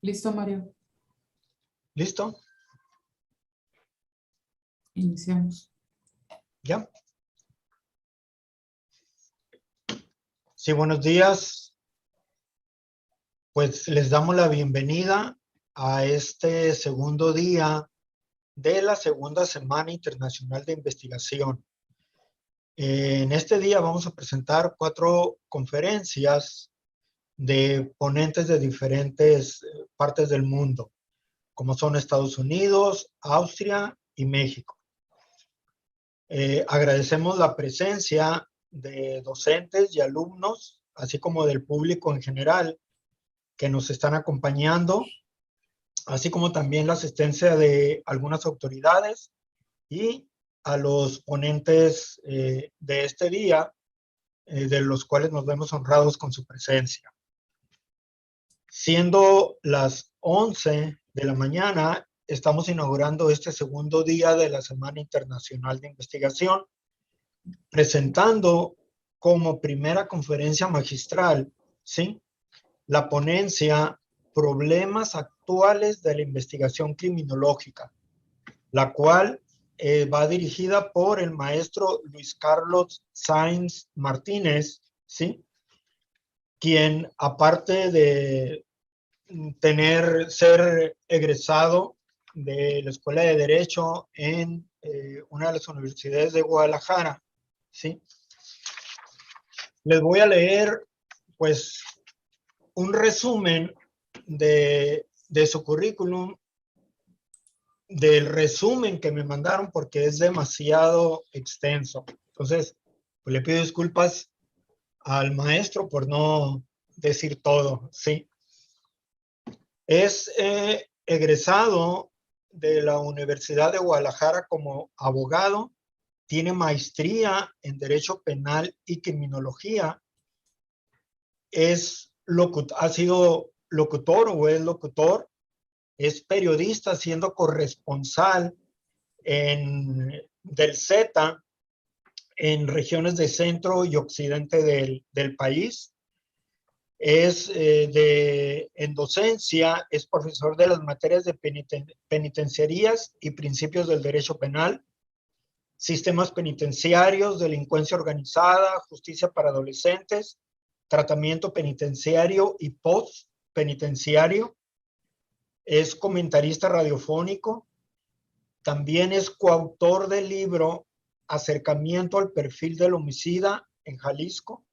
Listo, Mario. ¿Listo? Iniciamos. ¿Ya? Sí, buenos días. Pues les damos la bienvenida a este segundo día de la segunda Semana Internacional de Investigación. En este día vamos a presentar 4 conferencias de ponentes de diferentes partes del mundo, como son Estados Unidos, Austria y México. Agradecemos la presencia de docentes y alumnos, así como del público en general, que nos están acompañando, así como también la asistencia de algunas autoridades y a los ponentes de este día, de los cuales nos vemos honrados con su presencia. Siendo las 11 de la mañana, estamos inaugurando este segundo día de la Semana Internacional de Investigación, presentando como primera conferencia magistral, ¿sí?, la ponencia Problemas actuales de la investigación criminológica, la cual va dirigida por el maestro Luis Carlos Sáenz Martínez, ¿sí?, quien, aparte de ser egresado de la Escuela de Derecho en una de las universidades de Guadalajara, ¿sí?, les voy a leer, pues, un resumen de su currículum, del resumen que me mandaron, porque es demasiado extenso. Entonces, pues, le pido disculpas al maestro por no decir todo, ¿sí? Es egresado de la Universidad de Guadalajara como abogado, tiene maestría en Derecho Penal y Criminología, ha sido locutor o es locutor, es periodista siendo corresponsal del Z en regiones de centro y occidente del país. En docencia, es profesor de las materias de penitenciarías y principios del derecho penal, sistemas penitenciarios, delincuencia organizada, justicia para adolescentes, tratamiento penitenciario y post-penitenciario. Es comentarista radiofónico. También es coautor del libro Acercamiento al perfil del homicida en Jalisco.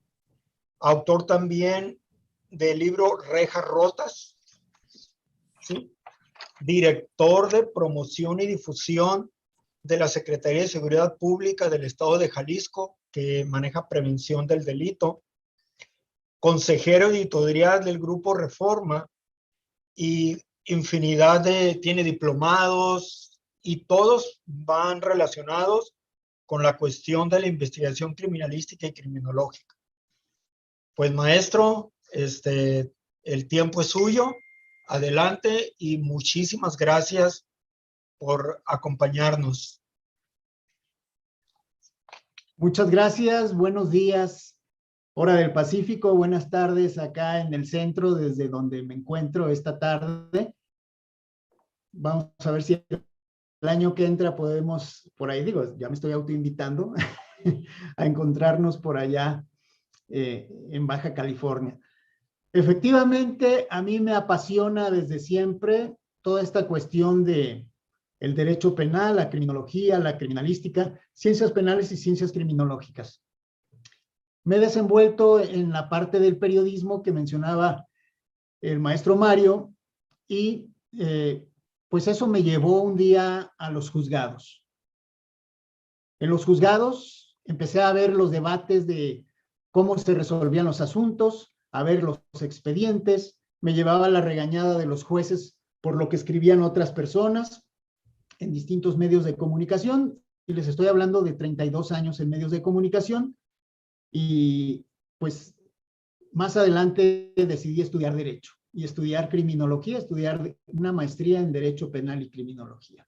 Autor también del libro Rejas Rotas. ¿Sí? Director de promoción y difusión de la Secretaría de Seguridad Pública del Estado de Jalisco, que maneja prevención del delito. Consejero editorial del Grupo Reforma y tiene diplomados y todos van relacionados con la cuestión de la investigación criminalística y criminológica. Pues, maestro, el tiempo es suyo. Adelante y muchísimas gracias por acompañarnos. Muchas gracias, buenos días, hora del Pacífico, buenas tardes acá en el centro, desde donde me encuentro esta tarde. Vamos a ver si el año que entra podemos, por ahí digo, ya me estoy autoinvitando a encontrarnos por allá en Baja California. Efectivamente, a mí me apasiona desde siempre toda esta cuestión de el derecho penal, la criminología, la criminalística, ciencias penales y ciencias criminológicas. Me he desenvuelto en la parte del periodismo que mencionaba el maestro Mario y pues eso me llevó un día a los juzgados. En los juzgados empecé a ver los debates de cómo se resolvían los asuntos, a ver los expedientes, me llevaba la regañada de los jueces por lo que escribían otras personas en distintos medios de comunicación, y les estoy hablando de 32 años en medios de comunicación, y pues más adelante decidí estudiar Derecho y estudiar Criminología, estudiar una maestría en Derecho Penal y Criminología.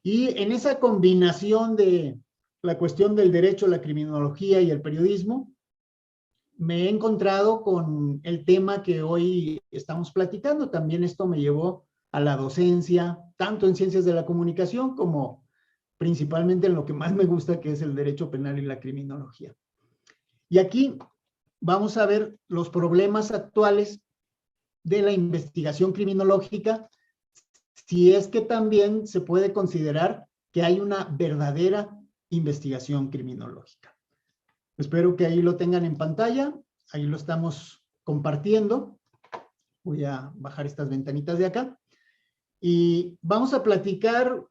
Y en esa combinación de la cuestión del derecho, la criminología y el periodismo, me he encontrado con el tema que hoy estamos platicando. También esto me llevó a la docencia, tanto en ciencias de la comunicación como principalmente en lo que más me gusta, que es el derecho penal y la criminología. Y aquí vamos a ver los problemas actuales de la investigación criminológica, si es que también se puede considerar que hay una verdadera investigación criminológica. Espero que ahí lo tengan en pantalla, ahí lo estamos compartiendo. Voy a bajar estas ventanitas de acá. Y vamos a platicar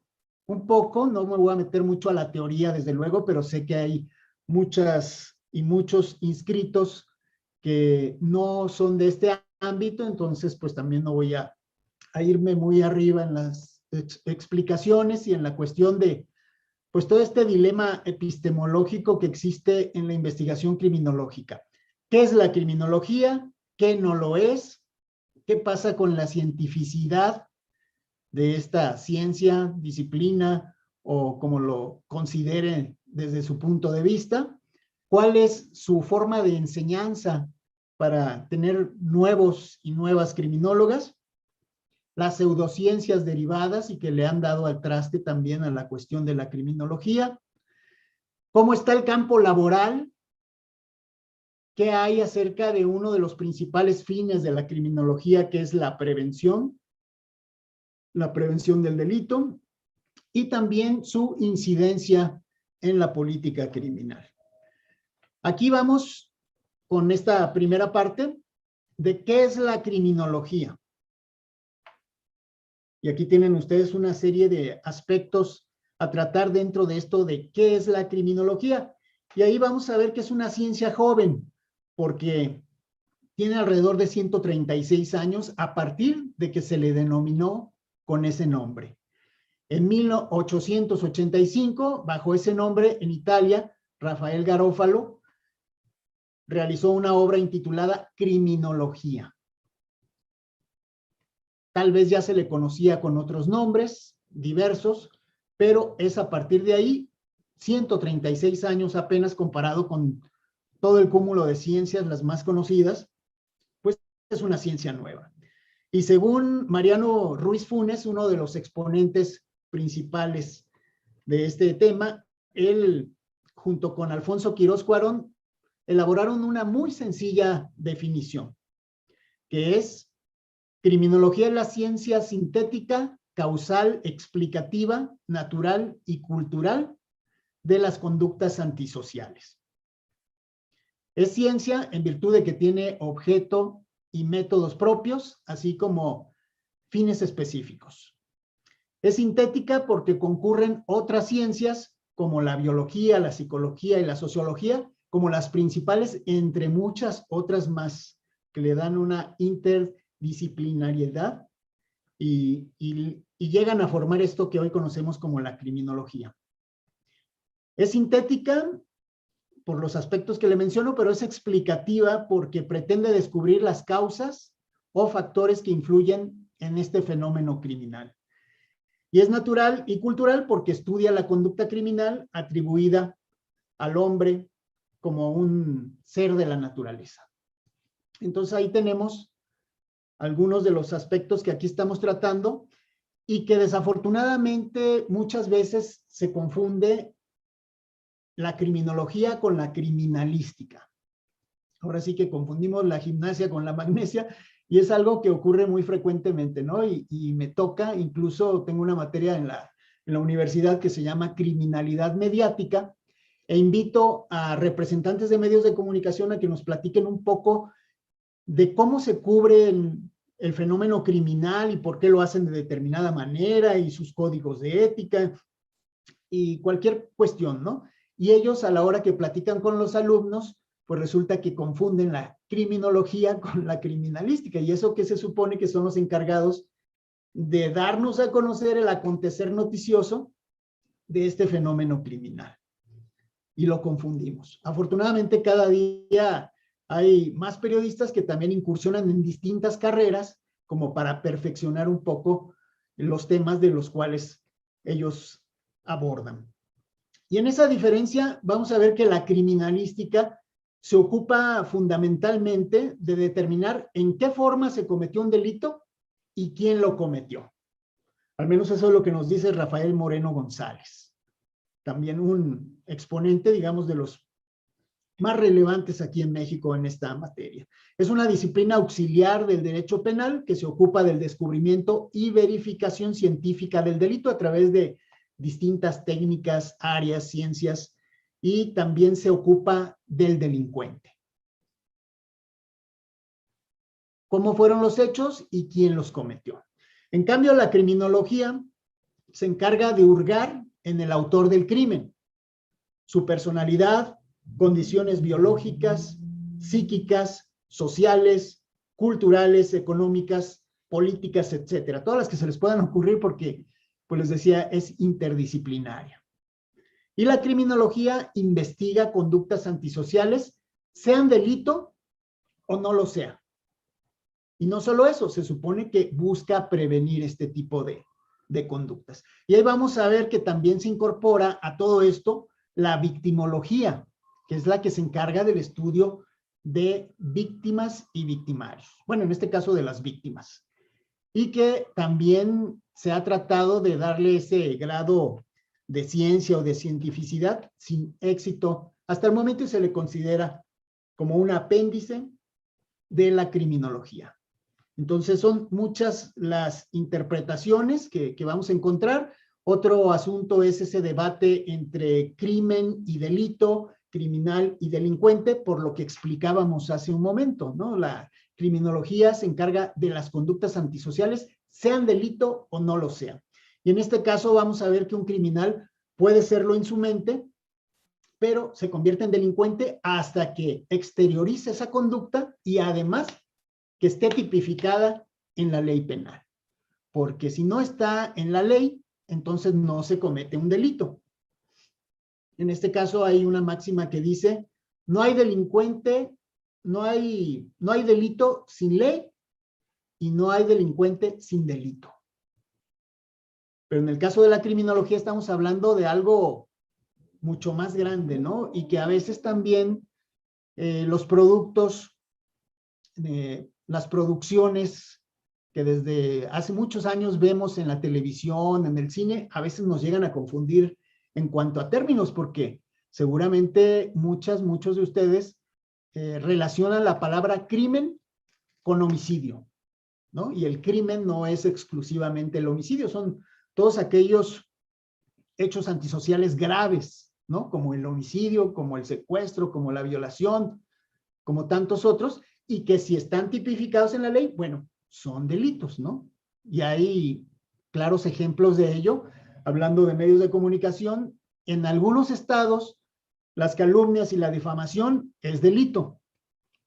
un poco, no me voy a meter mucho a la teoría, desde luego, pero sé que hay muchas y muchos inscritos que no son de este ámbito, entonces pues también no voy a irme muy arriba en las explicaciones y en la cuestión de pues todo este dilema epistemológico que existe en la investigación criminológica. ¿Qué es la criminología? ¿Qué no lo es? ¿Qué pasa con la cientificidad de esta ciencia, disciplina o como lo considere desde su punto de vista? ¿Cuál es su forma de enseñanza para tener nuevos y nuevas criminólogas? Las pseudociencias derivadas y que le han dado al traste también a la cuestión de la criminología. ¿Cómo está el campo laboral? ¿Qué hay acerca de uno de los principales fines de la criminología, que es la prevención del delito, y también su incidencia en la política criminal? Aquí vamos con esta primera parte de qué es la criminología. Y aquí tienen ustedes una serie de aspectos a tratar dentro de esto de qué es la criminología. Y ahí vamos a ver que es una ciencia joven, porque tiene alrededor de 136 años a partir de que se le denominó con ese nombre. En 1885, bajo ese nombre, en Italia, Rafael Garofalo realizó una obra intitulada Criminología. Tal vez ya se le conocía con otros nombres diversos, pero es a partir de ahí, 136 años apenas comparado con todo el cúmulo de ciencias, las más conocidas, pues es una ciencia nueva. Y según Mariano Ruiz Funes, uno de los exponentes principales de este tema, él, junto con Alfonso Quirós Cuarón, elaboraron una muy sencilla definición, que es: criminología es la ciencia sintética, causal, explicativa, natural y cultural de las conductas antisociales. Es ciencia en virtud de que tiene objeto y métodos propios, así como fines específicos. Es sintética porque concurren otras ciencias como la biología, la psicología y la sociología, como las principales, entre muchas otras más, que le dan una interdisciplinariedad y llegan a formar esto que hoy conocemos como la criminología. Es sintética por los aspectos que le menciono, pero es explicativa porque pretende descubrir las causas o factores que influyen en este fenómeno criminal. Y es natural y cultural porque estudia la conducta criminal atribuida al hombre como un ser de la naturaleza. Entonces ahí tenemos algunos de los aspectos que aquí estamos tratando y que desafortunadamente muchas veces se confunde la criminología con la criminalística. Ahora sí que confundimos la gimnasia con la magnesia y es algo que ocurre muy frecuentemente, ¿no? Y me toca, incluso tengo una materia en la universidad que se llama criminalidad mediática, e invito a representantes de medios de comunicación a que nos platiquen un poco de cómo se cubre el fenómeno criminal y por qué lo hacen de determinada manera y sus códigos de ética y cualquier cuestión, ¿no? Y ellos, a la hora que platican con los alumnos, pues resulta que confunden la criminología con la criminalística, y eso que se supone que son los encargados de darnos a conocer el acontecer noticioso de este fenómeno criminal. Y lo confundimos. Afortunadamente, cada día hay más periodistas que también incursionan en distintas carreras como para perfeccionar un poco los temas de los cuales ellos abordan. Y en esa diferencia vamos a ver que la criminalística se ocupa fundamentalmente de determinar en qué forma se cometió un delito y quién lo cometió. Al menos eso es lo que nos dice Rafael Moreno González, también un exponente, digamos, de los más relevantes aquí en México en esta materia. Es una disciplina auxiliar del derecho penal que se ocupa del descubrimiento y verificación científica del delito a través de distintas técnicas, áreas, ciencias, y también se ocupa del delincuente. ¿Cómo fueron los hechos y quién los cometió? En cambio, la criminología se encarga de hurgar en el autor del crimen, su personalidad, condiciones biológicas, psíquicas, sociales, culturales, económicas, políticas, etcétera. Todas las que se les puedan ocurrir porque, pues les decía, es interdisciplinaria. Y la criminología investiga conductas antisociales, sean delito o no lo sea. Y no solo eso, se supone que busca prevenir este tipo de conductas. Y ahí vamos a ver que también se incorpora a todo esto la victimología, que es la que se encarga del estudio de víctimas y victimarios. Bueno, en este caso de las víctimas. Y que también se ha tratado de darle ese grado de ciencia o de cientificidad sin éxito hasta el momento, y se le considera como un apéndice de la criminología. Entonces son muchas las interpretaciones que vamos a encontrar. Otro asunto es ese debate entre crimen y delito, criminal y delincuente, por lo que explicábamos hace un momento, ¿no? La criminología se encarga de las conductas antisociales, sean delito o no lo sean. Y en este caso vamos a ver que un criminal puede serlo en su mente, pero se convierte en delincuente hasta que exteriorice esa conducta y además que esté tipificada en la ley penal. Porque si no está en la ley, entonces no se comete un delito. En este caso hay una máxima que dice, no hay delincuente, no hay delito sin ley y no hay delincuente sin delito. Pero en el caso de la criminología estamos hablando de algo mucho más grande, ¿no? Y que a veces también los productos, las producciones que desde hace muchos años vemos en la televisión, en el cine, a veces nos llegan a confundir en cuanto a términos, porque seguramente muchos de ustedes relacionan la palabra crimen con homicidio, ¿no? Y el crimen no es exclusivamente el homicidio, son todos aquellos hechos antisociales graves, ¿no? Como el homicidio, como el secuestro, como la violación, como tantos otros, y que si están tipificados en la ley, bueno, son delitos, ¿no? Y hay claros ejemplos de ello, hablando de medios de comunicación. En algunos estados, las calumnias y la difamación es delito.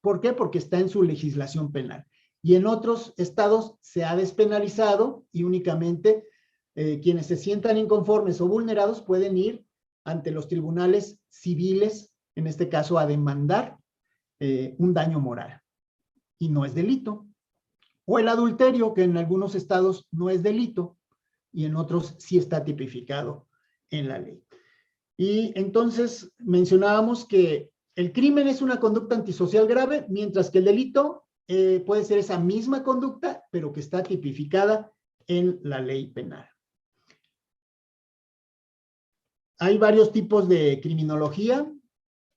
¿Por qué? Porque está en su legislación penal. Y en otros estados se ha despenalizado y únicamente quienes se sientan inconformes o vulnerados pueden ir ante los tribunales civiles, en este caso a demandar un daño moral. Y no es delito. O el adulterio, que en algunos estados no es delito y en otros sí está tipificado en la ley. Y entonces mencionábamos que el crimen es una conducta antisocial grave, mientras que el delito puede ser esa misma conducta, pero que está tipificada en la ley penal. Hay varios tipos de criminología,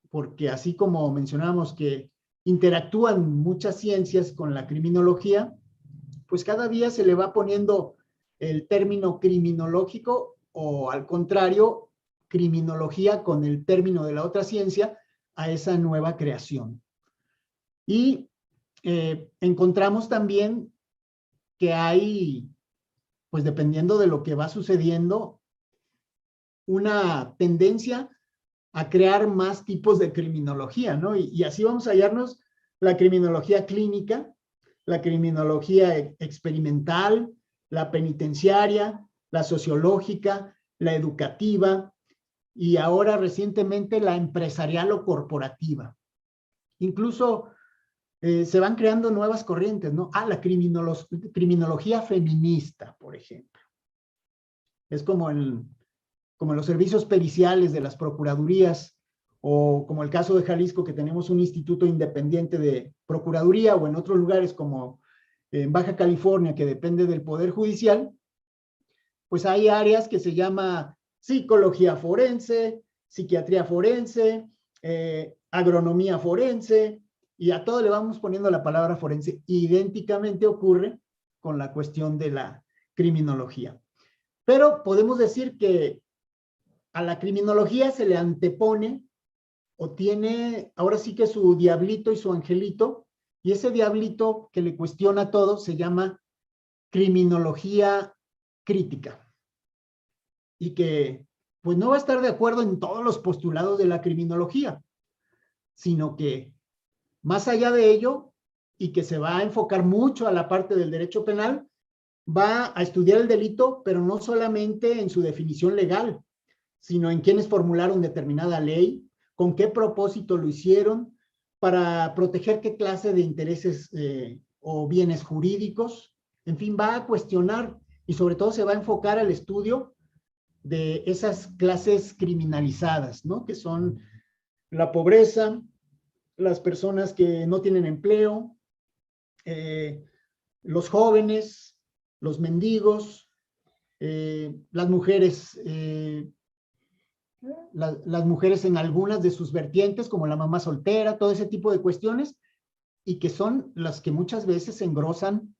porque así como mencionábamos que interactúan muchas ciencias con la criminología, pues cada día se le va poniendo el término criminológico o al contrario, criminología con el término de la otra ciencia a esa nueva creación. Y encontramos también que hay, pues dependiendo de lo que va sucediendo, una tendencia a crear más tipos de criminología, ¿no? Y así vamos a hallarnos la criminología clínica, la criminología experimental, la penitenciaria, la sociológica, la educativa y ahora recientemente la empresarial o corporativa. Incluso se van creando nuevas corrientes, ¿no? La criminología feminista, por ejemplo. Es como los servicios periciales de las procuradurías o como el caso de Jalisco, que tenemos un instituto independiente de procuraduría, o en otros lugares como en Baja California, que depende del Poder Judicial, pues hay áreas que se llama psicología forense, psiquiatría forense, agronomía forense, y a todo le vamos poniendo la palabra forense. Idénticamente ocurre con la cuestión de la criminología. Pero podemos decir que a la criminología se le antepone o tiene ahora sí que su diablito y su angelito, y ese diablito que le cuestiona todo se llama criminología crítica, y que pues no va a estar de acuerdo en todos los postulados de la criminología, sino que más allá de ello, y que se va a enfocar mucho a la parte del derecho penal, va a estudiar el delito, pero no solamente en su definición legal, sino en quienes formularon determinada ley, con qué propósito lo hicieron, para proteger qué clase de intereses o bienes jurídicos. En fin, va a cuestionar y sobre todo se va a enfocar al estudio de esas clases criminalizadas, ¿no? Que son la pobreza, las personas que no tienen empleo, los jóvenes, los mendigos, las mujeres en algunas de sus vertientes, como la mamá soltera, todo ese tipo de cuestiones, y que son las que muchas veces engrosan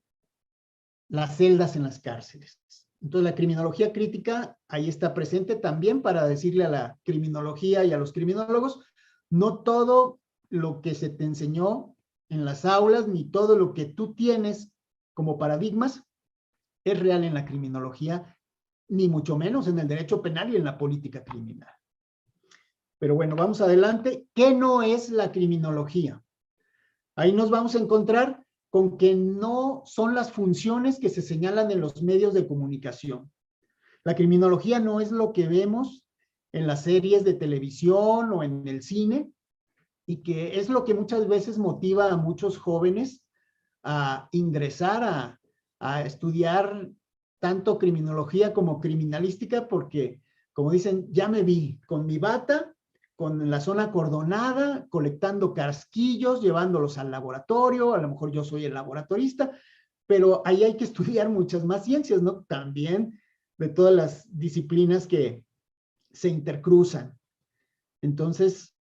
las celdas en las cárceles. Entonces, la criminología crítica ahí está presente también para decirle a la criminología y a los criminólogos, no todo lo que se te enseñó en las aulas, ni todo lo que tú tienes como paradigmas es real en la criminología, ni mucho menos en el derecho penal y en la política criminal. Pero bueno, vamos adelante. ¿Qué no es la criminología? Ahí nos vamos a encontrar con que no son las funciones que se señalan en los medios de comunicación. La criminología no es lo que vemos en las series de televisión o en el cine, y que es lo que muchas veces motiva a muchos jóvenes a ingresar a estudiar tanto criminología como criminalística, porque, como dicen, ya me vi con mi bata, con la zona acordonada, colectando casquillos, llevándolos al laboratorio, a lo mejor yo soy el laboratorista, pero ahí hay que estudiar muchas más ciencias, ¿no? También de todas las disciplinas que se intercruzan. Entonces,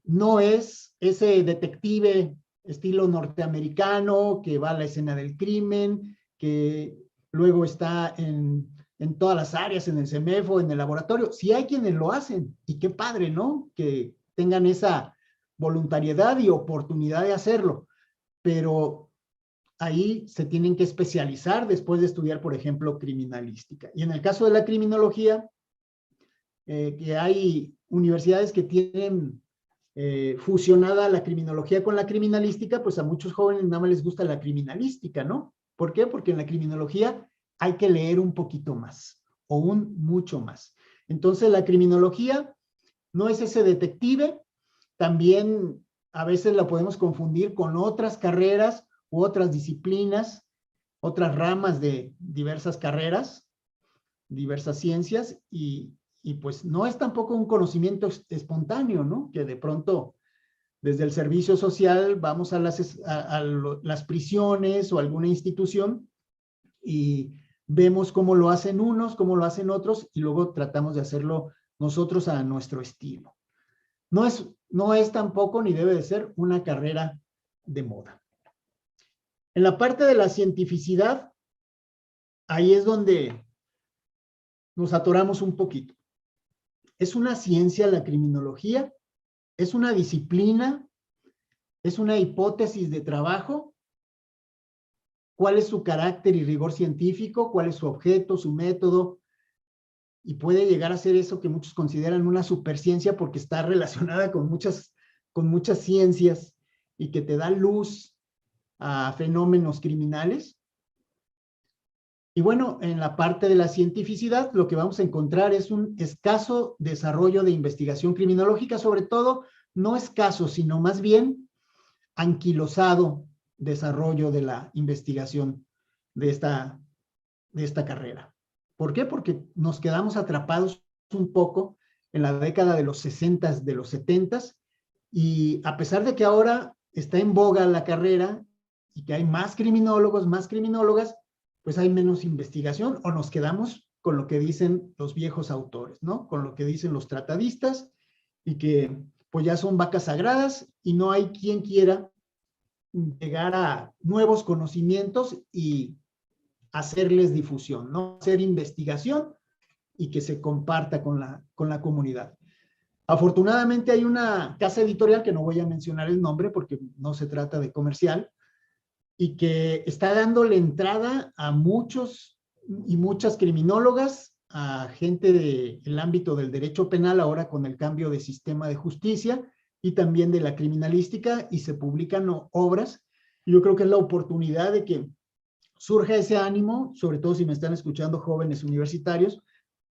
no es ese detective estilo norteamericano que va a la escena del crimen, que luego está en todas las áreas, en el CEMEFO, en el laboratorio. Sí hay quienes lo hacen, y qué padre, ¿no? Que tengan esa voluntariedad y oportunidad de hacerlo, pero ahí se tienen que especializar después de estudiar, por ejemplo, criminalística. Y en el caso de la criminología, que hay universidades que tienen fusionada la criminología con la criminalística, pues a muchos jóvenes nada más les gusta la criminalística, ¿no? ¿Por qué? Porque en la criminología hay que leer un poquito más, o mucho más. Entonces, la criminología no es ese detective, también a veces la podemos confundir con otras carreras u otras disciplinas, otras ramas de diversas carreras, diversas ciencias, y pues no es tampoco un conocimiento espontáneo, ¿no? Que de pronto desde el servicio social vamos a las prisiones o alguna institución y vemos cómo lo hacen unos, cómo lo hacen otros, y luego tratamos de hacerlo nosotros a nuestro estilo. No es tampoco, ni debe de ser, una carrera de moda. En la parte de la cientificidad, ahí es donde nos atoramos un poquito. ¿Es una ciencia la criminología? ¿Es una disciplina? ¿Es una hipótesis de trabajo? ¿Cuál es su carácter y rigor científico? ¿Cuál es su objeto, su método? Y puede llegar a ser eso que muchos consideran una superciencia, porque está relacionada con muchas ciencias y que te da luz a fenómenos criminales. Y bueno, en la parte de la cientificidad, lo que vamos a encontrar es un escaso desarrollo de investigación criminológica, sobre todo, no escaso, sino más bien anquilosado desarrollo de la investigación de esta carrera. ¿Por qué? Porque nos quedamos atrapados un poco en la década de los 60, de los 70, y a pesar de que ahora está en boga la carrera y que hay más criminólogos, más criminólogas, pues hay menos investigación o nos quedamos con lo que dicen los viejos autores, ¿no? Con lo que dicen los tratadistas y que pues ya son vacas sagradas y no hay quien quiera llegar a nuevos conocimientos y hacerles difusión, ¿no? Hacer investigación y que se comparta con la comunidad. Afortunadamente hay una casa editorial, que no voy a mencionar el nombre porque no se trata de comercial, y que está dándole entrada a muchos y muchas criminólogas, a gente del ámbito del derecho penal, ahora con el cambio de sistema de justicia, y también de la criminalística, y se publican obras. Yo creo que es la oportunidad de que surja ese ánimo, sobre todo si me están escuchando jóvenes universitarios,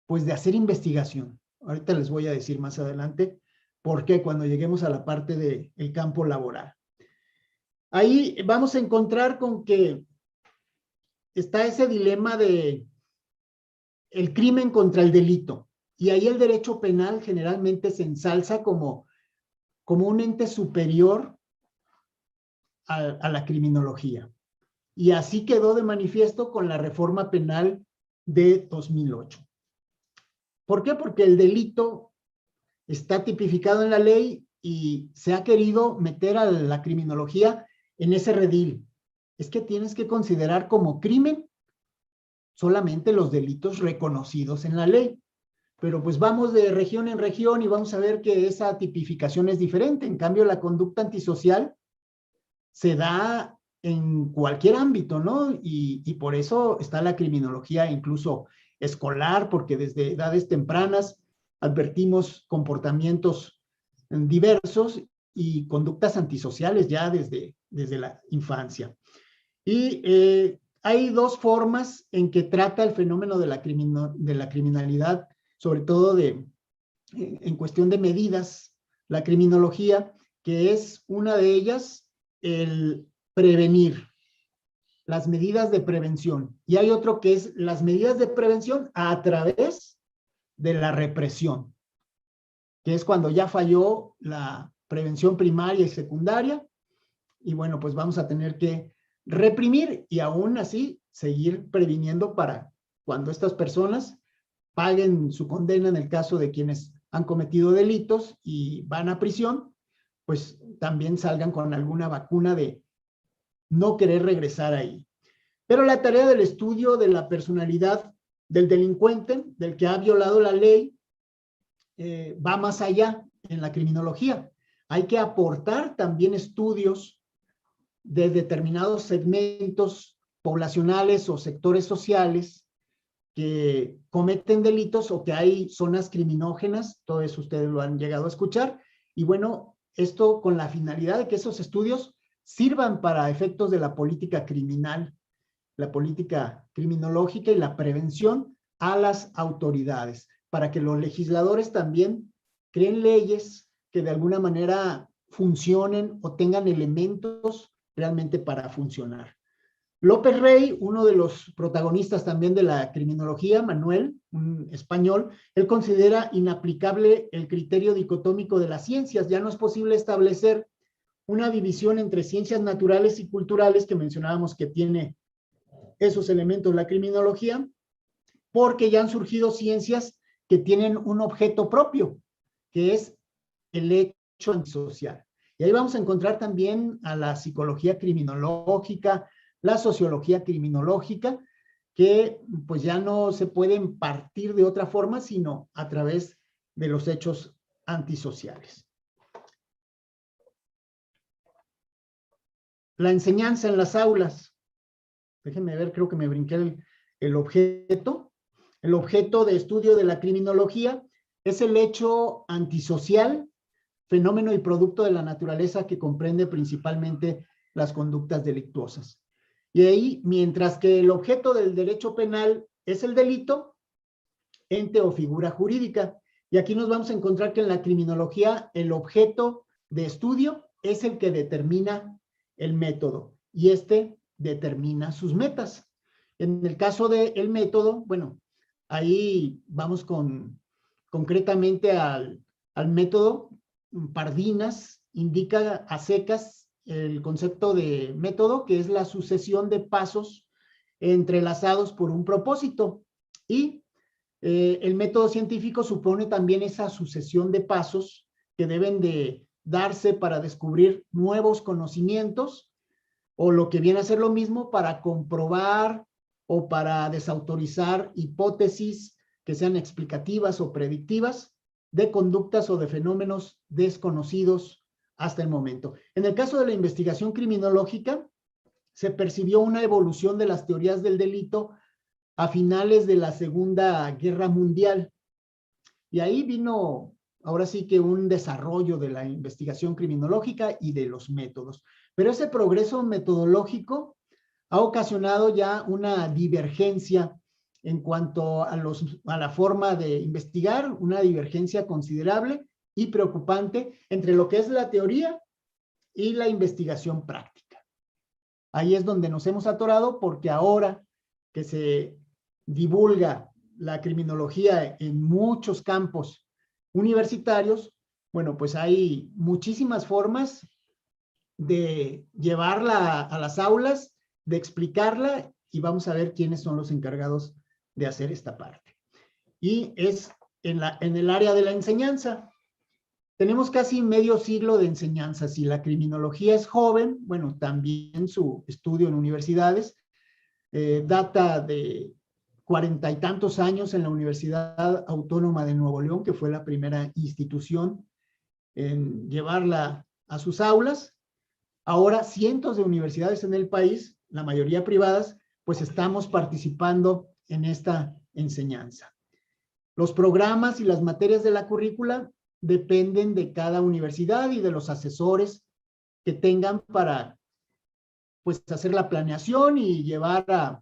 pues de hacer investigación. Ahorita les voy a decir más adelante por qué cuando lleguemos a la parte del campo laboral. Ahí vamos a encontrar con que está ese dilema de el crimen contra el delito. Y ahí el derecho penal generalmente se ensalza como un ente superior a la criminología. Y así quedó de manifiesto con la reforma penal de 2008. ¿Por qué? Porque el delito está tipificado en la ley y se ha querido meter a la criminología en ese redil. Es que tienes que considerar como crimen solamente los delitos reconocidos en la ley. Pero pues vamos de región en región y vamos a ver que esa tipificación es diferente. En cambio, la conducta antisocial se da en cualquier ámbito, ¿no? Y por eso está la criminología incluso escolar, porque desde edades tempranas advertimos comportamientos diversos y conductas antisociales ya desde la infancia. Y hay dos formas en que trata el fenómeno de la criminalidad, sobre todo en cuestión de medidas, la criminología, que es una de ellas el prevenir, las medidas de prevención. Y hay otro que es las medidas de prevención a través de la represión, que es cuando ya falló la prevención primaria y secundaria, y bueno, pues vamos a tener que reprimir y aún así seguir previniendo para cuando estas personas paguen su condena en el caso de quienes han cometido delitos y van a prisión, pues también salgan con alguna vacuna de no querer regresar ahí. Pero la tarea del estudio de la personalidad del delincuente, del que ha violado la ley, va más allá en la criminología. Hay que aportar también estudios de determinados segmentos poblacionales o sectores sociales que cometen delitos o que hay zonas criminógenas, todo eso ustedes lo han llegado a escuchar, y bueno, esto con la finalidad de que esos estudios sirvan para efectos de la política criminal, la política criminológica y la prevención a las autoridades, para que los legisladores también creen leyes que de alguna manera funcionen o tengan elementos realmente para funcionar. López Rey, uno de los protagonistas también de la criminología, Manuel, un español, él considera inaplicable el criterio dicotómico de las ciencias. Ya no es posible establecer una división entre ciencias naturales y culturales, que mencionábamos que tiene esos elementos la criminología, porque ya han surgido ciencias que tienen un objeto propio, que es el hecho antisocial. Y ahí vamos a encontrar también a la psicología criminológica, la sociología criminológica, que pues ya no se pueden partir de otra forma, sino a través de los hechos antisociales. La enseñanza en las aulas. Déjenme ver, creo que me brinqué el objeto. El objeto de estudio de la criminología es el hecho antisocial, fenómeno y producto de la naturaleza que comprende principalmente las conductas delictuosas. Y ahí, mientras que el objeto del derecho penal es el delito, ente o figura jurídica. Y aquí nos vamos a encontrar que en la criminología el objeto de estudio es el que determina el método y este determina sus metas. En el caso del método, bueno, ahí vamos con concretamente al método Pardinas, indica a secas el concepto de método, que es la sucesión de pasos entrelazados por un propósito. Y el método científico supone también esa sucesión de pasos que deben de darse para descubrir nuevos conocimientos, o lo que viene a ser lo mismo, para comprobar o para desautorizar hipótesis que sean explicativas o predictivas de conductas o de fenómenos desconocidos hasta el momento. En el caso de la investigación criminológica, se percibió una evolución de las teorías del delito a finales de la Segunda Guerra Mundial. Y ahí vino, ahora sí que un desarrollo de la investigación criminológica y de los métodos. Pero ese progreso metodológico ha ocasionado ya una divergencia en cuanto a la forma de investigar, una divergencia considerable y preocupante entre lo que es la teoría y la investigación práctica. Ahí es donde nos hemos atorado, porque ahora que se divulga la criminología en muchos campos universitarios, bueno, pues hay muchísimas formas de llevarla a las aulas, de explicarla, y vamos a ver quiénes son los encargados de hacer esta parte. Y es en el área de la enseñanza. Tenemos casi medio siglo de enseñanza. Si la criminología es joven, bueno, también su estudio en universidades data de 40 y tantos años en la Universidad Autónoma de Nuevo León, que fue la primera institución en llevarla a sus aulas. Ahora cientos de universidades en el país, la mayoría privadas, pues estamos participando en esta enseñanza. Los programas y las materias de la currícula dependen de cada universidad y de los asesores que tengan para, pues, hacer la planeación y llevar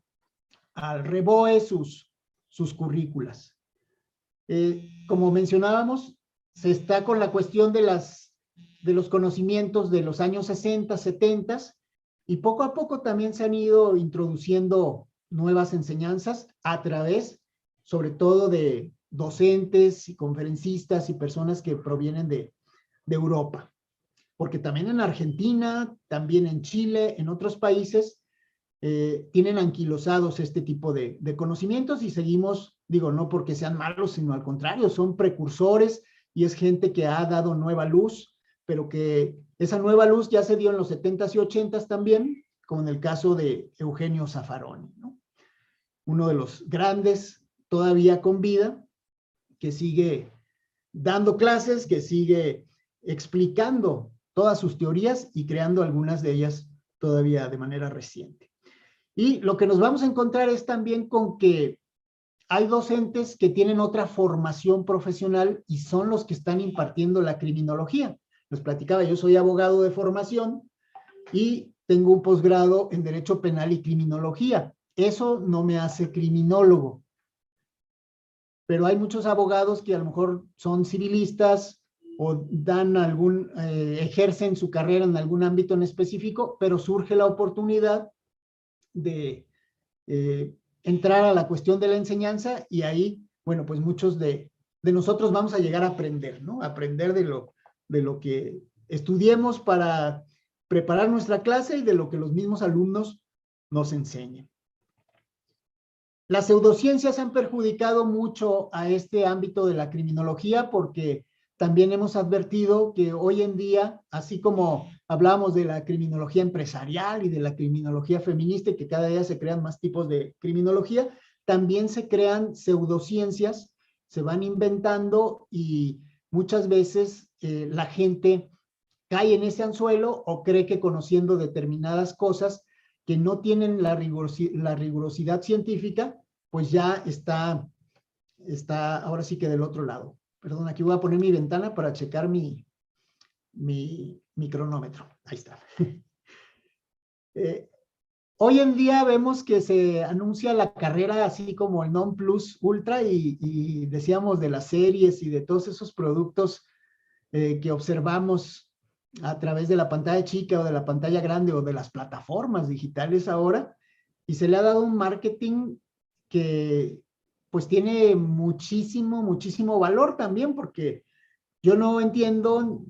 al REBOE sus currículas. Como mencionábamos, se está con la cuestión de los conocimientos de los años 60, 70, y poco a poco también se han ido introduciendo nuevas enseñanzas a través, sobre todo, de docentes y conferencistas y personas que provienen de Europa. Porque también en Argentina, también en Chile, en otros países, tienen anquilosados este tipo de conocimientos, y seguimos, digo, no porque sean malos, sino al contrario, son precursores y es gente que ha dado nueva luz, pero que esa nueva luz ya se dio en los 70s y 80s también, como en el caso de Eugenio Zaffaroni, ¿no? Uno de los grandes todavía con vida, que sigue dando clases, que sigue explicando todas sus teorías y creando algunas de ellas todavía de manera reciente. Y lo que nos vamos a encontrar es también con que hay docentes que tienen otra formación profesional y son los que están impartiendo la criminología. Les platicaba, yo soy abogado de formación y tengo un posgrado en Derecho Penal y Criminología. Eso no me hace criminólogo. Pero hay muchos abogados que a lo mejor son civilistas o ejercen su carrera en algún ámbito en específico, pero surge la oportunidad de entrar a la cuestión de la enseñanza, y ahí, bueno, pues muchos de nosotros vamos a llegar a aprender, ¿no? Aprender de lo que estudiemos para preparar nuestra clase y de lo que los mismos alumnos nos enseñen. Las pseudociencias han perjudicado mucho a este ámbito de la criminología, porque también hemos advertido que hoy en día, así como hablamos de la criminología empresarial y de la criminología feminista, y que cada día se crean más tipos de criminología, también se crean pseudociencias, se van inventando, y muchas veces la gente cae en ese anzuelo o cree que conociendo determinadas cosas que no tienen la rigurosidad científica, pues ya está ahora sí que del otro lado. Perdón, aquí voy a poner mi ventana para checar mi cronómetro. Ahí está. Hoy en día vemos que se anuncia la carrera así como el non plus ultra, y decíamos de las series y de todos esos productos que observamos a través de la pantalla chica o de la pantalla grande o de las plataformas digitales ahora, y se le ha dado un marketing que pues tiene muchísimo, muchísimo valor también, porque yo no entiendo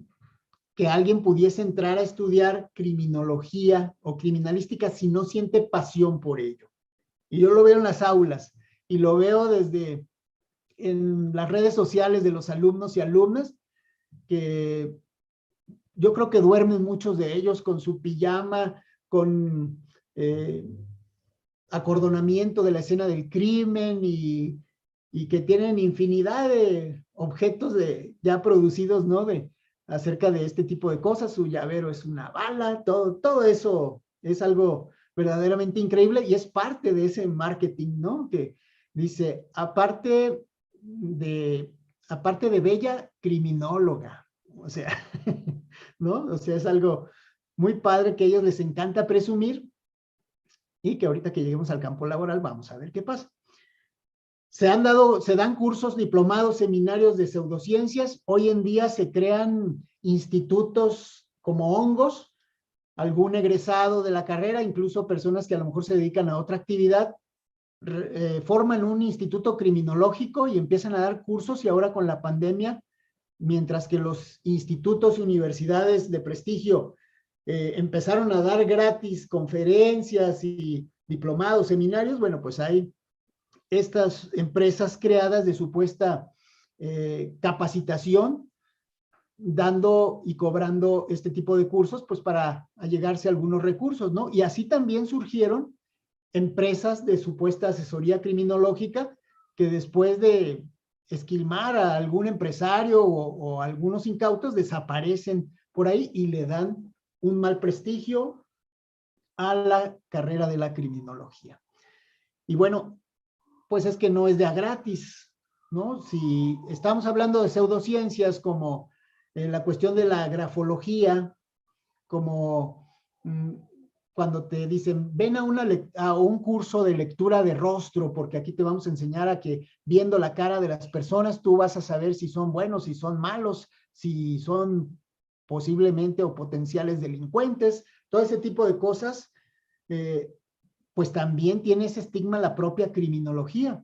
que alguien pudiese entrar a estudiar criminología o criminalística si no siente pasión por ello. Y yo lo veo en las aulas y lo veo desde en las redes sociales de los alumnos y alumnas, que yo creo que duermen muchos de ellos con su pijama, con acordonamiento de la escena del crimen y que tienen infinidad de objetos ya producidos, ¿no? Acerca de este tipo de cosas. Su llavero es una bala, todo eso es algo verdaderamente increíble y es parte de ese marketing, ¿no? Que dice, aparte de bella, criminóloga. O sea, ¿no? O sea, es algo muy padre que a ellos les encanta presumir y que ahorita que lleguemos al campo laboral vamos a ver qué pasa. Se dan cursos, diplomados, seminarios de pseudociencias. Hoy en día se crean institutos como hongos. Algún egresado de la carrera, incluso personas que a lo mejor se dedican a otra actividad, forman un instituto criminológico y empiezan a dar cursos. Y ahora con la pandemia, mientras que los institutos y universidades de prestigio empezaron a dar gratis conferencias y diplomados, seminarios, bueno, pues hay estas empresas creadas de supuesta capacitación, dando y cobrando este tipo de cursos, pues para allegarse a algunos recursos, ¿no? Y así también surgieron empresas de supuesta asesoría criminológica que después de esquilmar a algún empresario o algunos incautos desaparecen por ahí y le dan un mal prestigio a la carrera de la criminología. Y bueno, pues es que no es de a gratis, ¿no? Si estamos hablando de pseudociencias como la cuestión de la grafología, como cuando te dicen, ven a un curso de lectura de rostro, porque aquí te vamos a enseñar a que viendo la cara de las personas, tú vas a saber si son buenos, si son malos, si son posiblemente o potenciales delincuentes, todo ese tipo de cosas, pues también tiene ese estigma la propia criminología,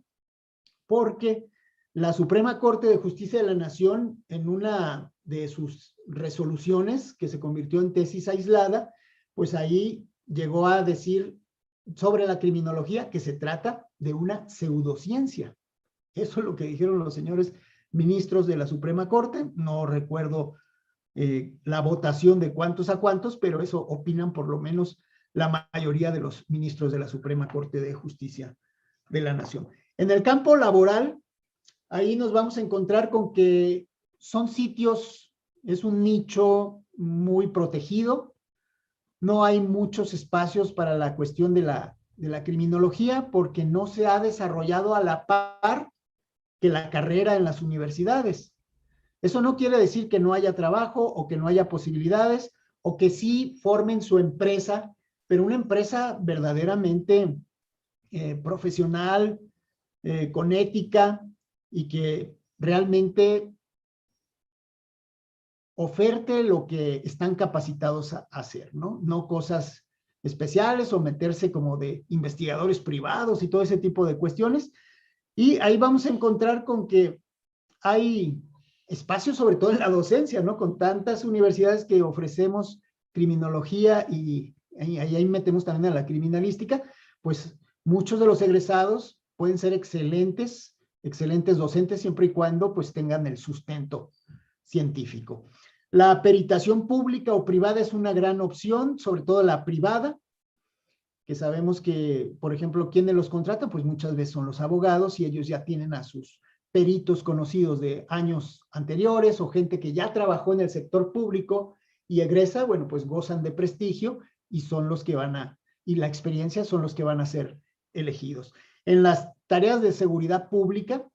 porque la Suprema Corte de Justicia de la Nación, en una de sus resoluciones, que se convirtió en tesis aislada, pues ahí llegó a decir sobre la criminología que se trata de una pseudociencia. Eso es lo que dijeron los señores ministros de la Suprema Corte. No recuerdo la votación de cuántos a cuántos, pero eso opinan por lo menos la mayoría de los ministros de la Suprema Corte de Justicia de la Nación. En el campo laboral, ahí nos vamos a encontrar con que son sitios, es un nicho muy protegido, no hay muchos espacios para la cuestión de la criminología porque no se ha desarrollado a la par que la carrera en las universidades. Eso no quiere decir que no haya trabajo o que no haya posibilidades o que sí formen su empresa, pero una empresa verdaderamente profesional, con ética y que realmente oferte lo que están capacitados a hacer, ¿no? No cosas especiales o meterse como de investigadores privados y todo ese tipo de cuestiones. Y ahí vamos a encontrar con que hay espacios, sobre todo en la docencia, ¿no? Con tantas universidades que ofrecemos criminología y ahí metemos también a la criminalística, pues muchos de los egresados pueden ser excelentes docentes siempre y cuando pues tengan el sustento científico. La peritación pública o privada es una gran opción, sobre todo la privada, que sabemos que, por ejemplo, ¿quiénes los contratan? Pues muchas veces son los abogados y ellos ya tienen a sus peritos conocidos de años anteriores o gente que ya trabajó en el sector público y egresa, bueno, pues gozan de prestigio y son los que y la experiencia son los que van a ser elegidos. En las tareas de seguridad pública,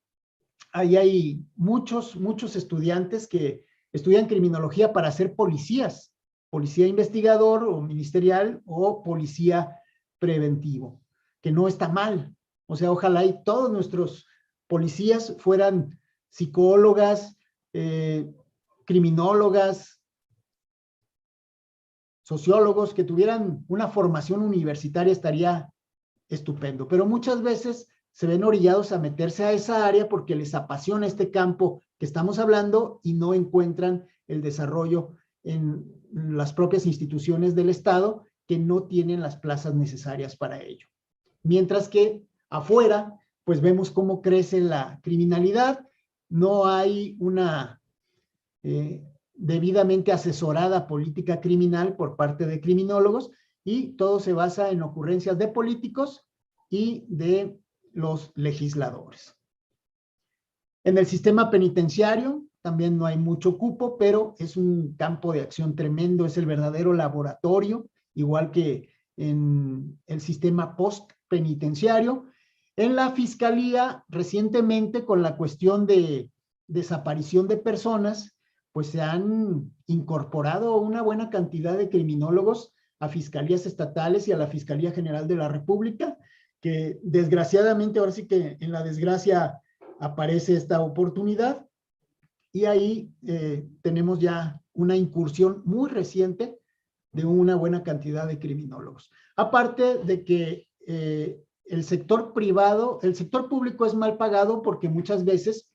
ahí hay muchos estudiantes que estudian criminología para ser policías, policía investigador o ministerial o policía preventivo, que no está mal. O sea, ojalá y todos nuestros policías fueran psicólogas, criminólogas, sociólogos, que tuvieran una formación universitaria, estaría estupendo. Pero muchas veces se ven orillados a meterse a esa área porque les apasiona este campo que estamos hablando y no encuentran el desarrollo en las propias instituciones del Estado que no tienen las plazas necesarias para ello. Mientras que afuera, pues vemos cómo crece la criminalidad, no hay una debidamente asesorada política criminal por parte de criminólogos y todo se basa en ocurrencias de políticos y de los legisladores. En el sistema penitenciario también no hay mucho cupo, pero es un campo de acción tremendo, es el verdadero laboratorio, igual que en el sistema postpenitenciario. En la fiscalía, recientemente con la cuestión de desaparición de personas, pues se han incorporado una buena cantidad de criminólogos a fiscalías estatales y a la Fiscalía General de la República, que desgraciadamente, ahora sí que en la desgracia aparece esta oportunidad, y ahí tenemos ya una incursión muy reciente de una buena cantidad de criminólogos. Aparte de que el sector privado, el sector público es mal pagado porque muchas veces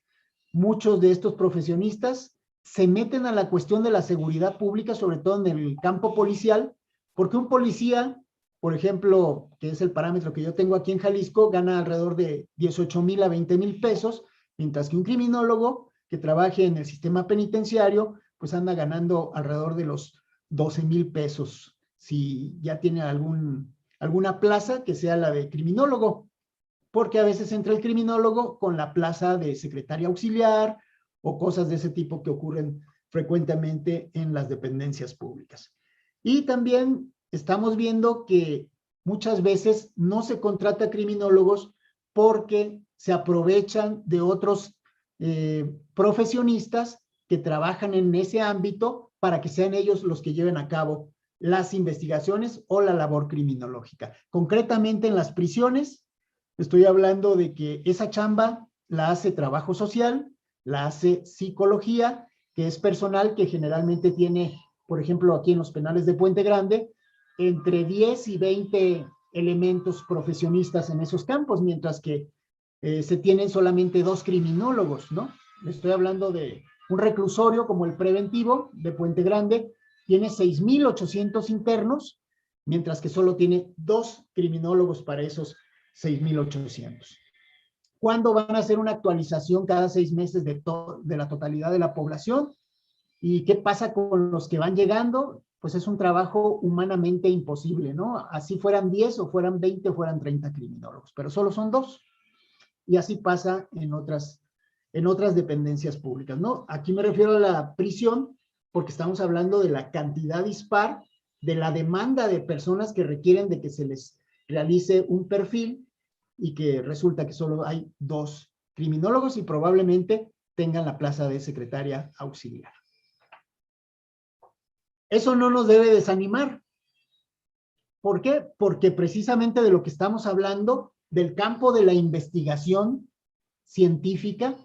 muchos de estos profesionistas se meten a la cuestión de la seguridad pública, sobre todo en el campo policial, porque un policía, por ejemplo, que es el parámetro que yo tengo aquí en Jalisco, gana alrededor de 18,000 a 20,000 pesos, mientras que un criminólogo que trabaje en el sistema penitenciario, pues anda ganando alrededor de los 12,000 pesos, si ya tiene alguna plaza que sea la de criminólogo, porque a veces entra el criminólogo con la plaza de secretaria auxiliar o cosas de ese tipo que ocurren frecuentemente en las dependencias públicas. Y también estamos viendo que muchas veces no se contrata criminólogos porque se aprovechan de otros profesionistas que trabajan en ese ámbito para que sean ellos los que lleven a cabo las investigaciones o la labor criminológica. Concretamente en las prisiones, estoy hablando de que esa chamba la hace trabajo social, la hace psicología, que es personal que generalmente tiene, por ejemplo, aquí en los penales de Puente Grande, entre 10 y 20 elementos profesionistas en esos campos, mientras que se tienen solamente 2 criminólogos, ¿no? Estoy hablando de un reclusorio como el preventivo de Puente Grande, tiene 6,800 internos, mientras que solo tiene 2 criminólogos para esos 6,800. ¿Cuándo van a hacer una actualización cada 6 meses de la totalidad de la población? ¿Y qué pasa con los que van llegando? Pues es un trabajo humanamente imposible, ¿no? Así fueran 10 o fueran 20 o fueran 30 criminólogos, pero solo son 2. Y así pasa en otras dependencias públicas, ¿no? Aquí me refiero a la prisión porque estamos hablando de la cantidad dispar, de la demanda de personas que requieren de que se les realice un perfil y que resulta que solo hay 2 criminólogos y probablemente tengan la plaza de secretaria auxiliar. Eso no nos debe desanimar. ¿Por qué? Porque precisamente de lo que estamos hablando, del campo de la investigación científica,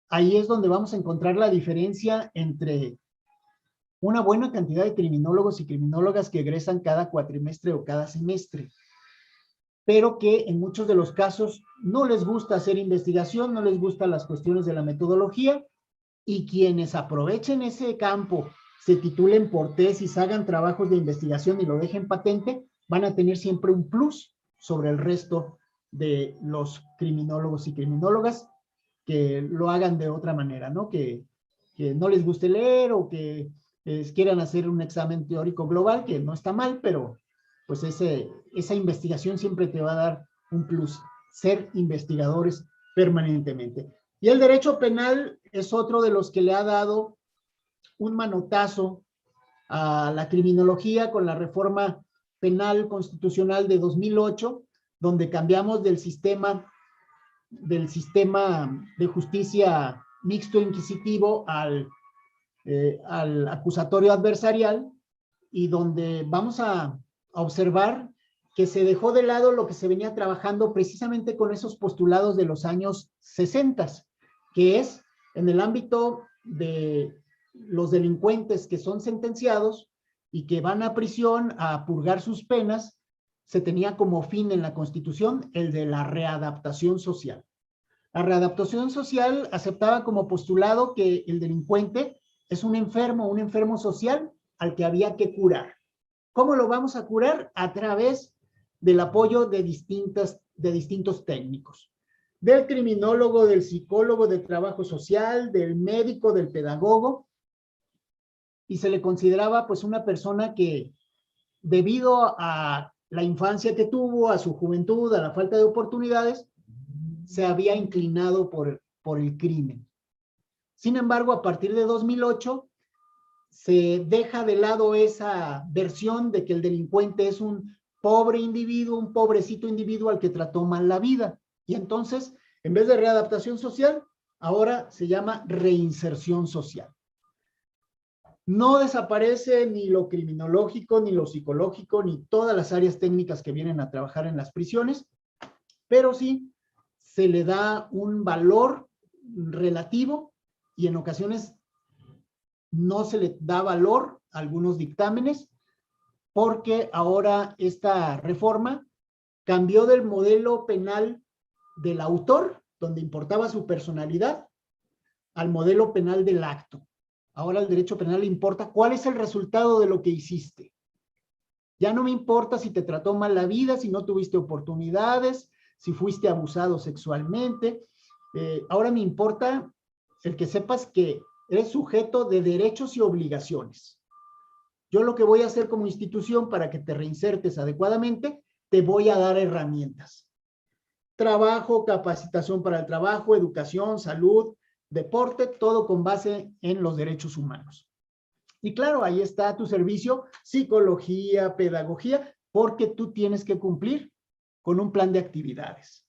ahí es donde vamos a encontrar la diferencia entre una buena cantidad de criminólogos y criminólogas que egresan cada cuatrimestre o cada semestre, pero que en muchos de los casos no les gusta hacer investigación, no les gustan las cuestiones de la metodología, y quienes aprovechen ese campo, se titulen por tesis, hagan trabajos de investigación y lo dejen patente, van a tener siempre un plus sobre el resto de los criminólogos y criminólogas que lo hagan de otra manera, ¿no? Que no les guste leer o que quieran hacer un examen teórico global, que no está mal, pero pues esa investigación siempre te va a dar un plus, ser investigadores permanentemente. Y el derecho penal es otro de los que le ha dado un manotazo a la criminología con la reforma penal constitucional de 2008, donde cambiamos del sistema de justicia mixto inquisitivo al acusatorio adversarial, y donde vamos a observar que se dejó de lado lo que se venía trabajando precisamente con esos postulados de los años 60, que es en el ámbito de los delincuentes que son sentenciados y que van a prisión a purgar sus penas, se tenía como fin en la Constitución el de la readaptación social. La readaptación social aceptaba como postulado que el delincuente es un enfermo social al que había que curar. ¿Cómo lo vamos a curar? A través del apoyo de distintos técnicos. Del criminólogo, del psicólogo, del trabajo social, del médico, del pedagogo. Y se le consideraba pues una persona que, debido a la infancia que tuvo, a su juventud, a la falta de oportunidades, se había inclinado por el crimen. Sin embargo, a partir de 2008, se deja de lado esa versión de que el delincuente es un pobre individuo, un pobrecito individuo al que trató mal la vida. Y entonces, en vez de readaptación social, ahora se llama reinserción social. No desaparece ni lo criminológico, ni lo psicológico, ni todas las áreas técnicas que vienen a trabajar en las prisiones, pero sí se le da un valor relativo y en ocasiones no se le da valor a algunos dictámenes porque ahora esta reforma cambió del modelo penal del autor, donde importaba su personalidad, al modelo penal del acto. Ahora al derecho penal le importa cuál es el resultado de lo que hiciste. Ya no me importa si te trató mal la vida, si no tuviste oportunidades, si fuiste abusado sexualmente. Ahora me importa el que sepas que eres sujeto de derechos y obligaciones. Yo lo que voy a hacer como institución para que te reinsertes adecuadamente, te voy a dar herramientas. Trabajo, capacitación para el trabajo, educación, salud, deporte, todo con base en los derechos humanos. Y claro, ahí está a tu servicio psicología, pedagogía, porque tú tienes que cumplir con un plan de actividades.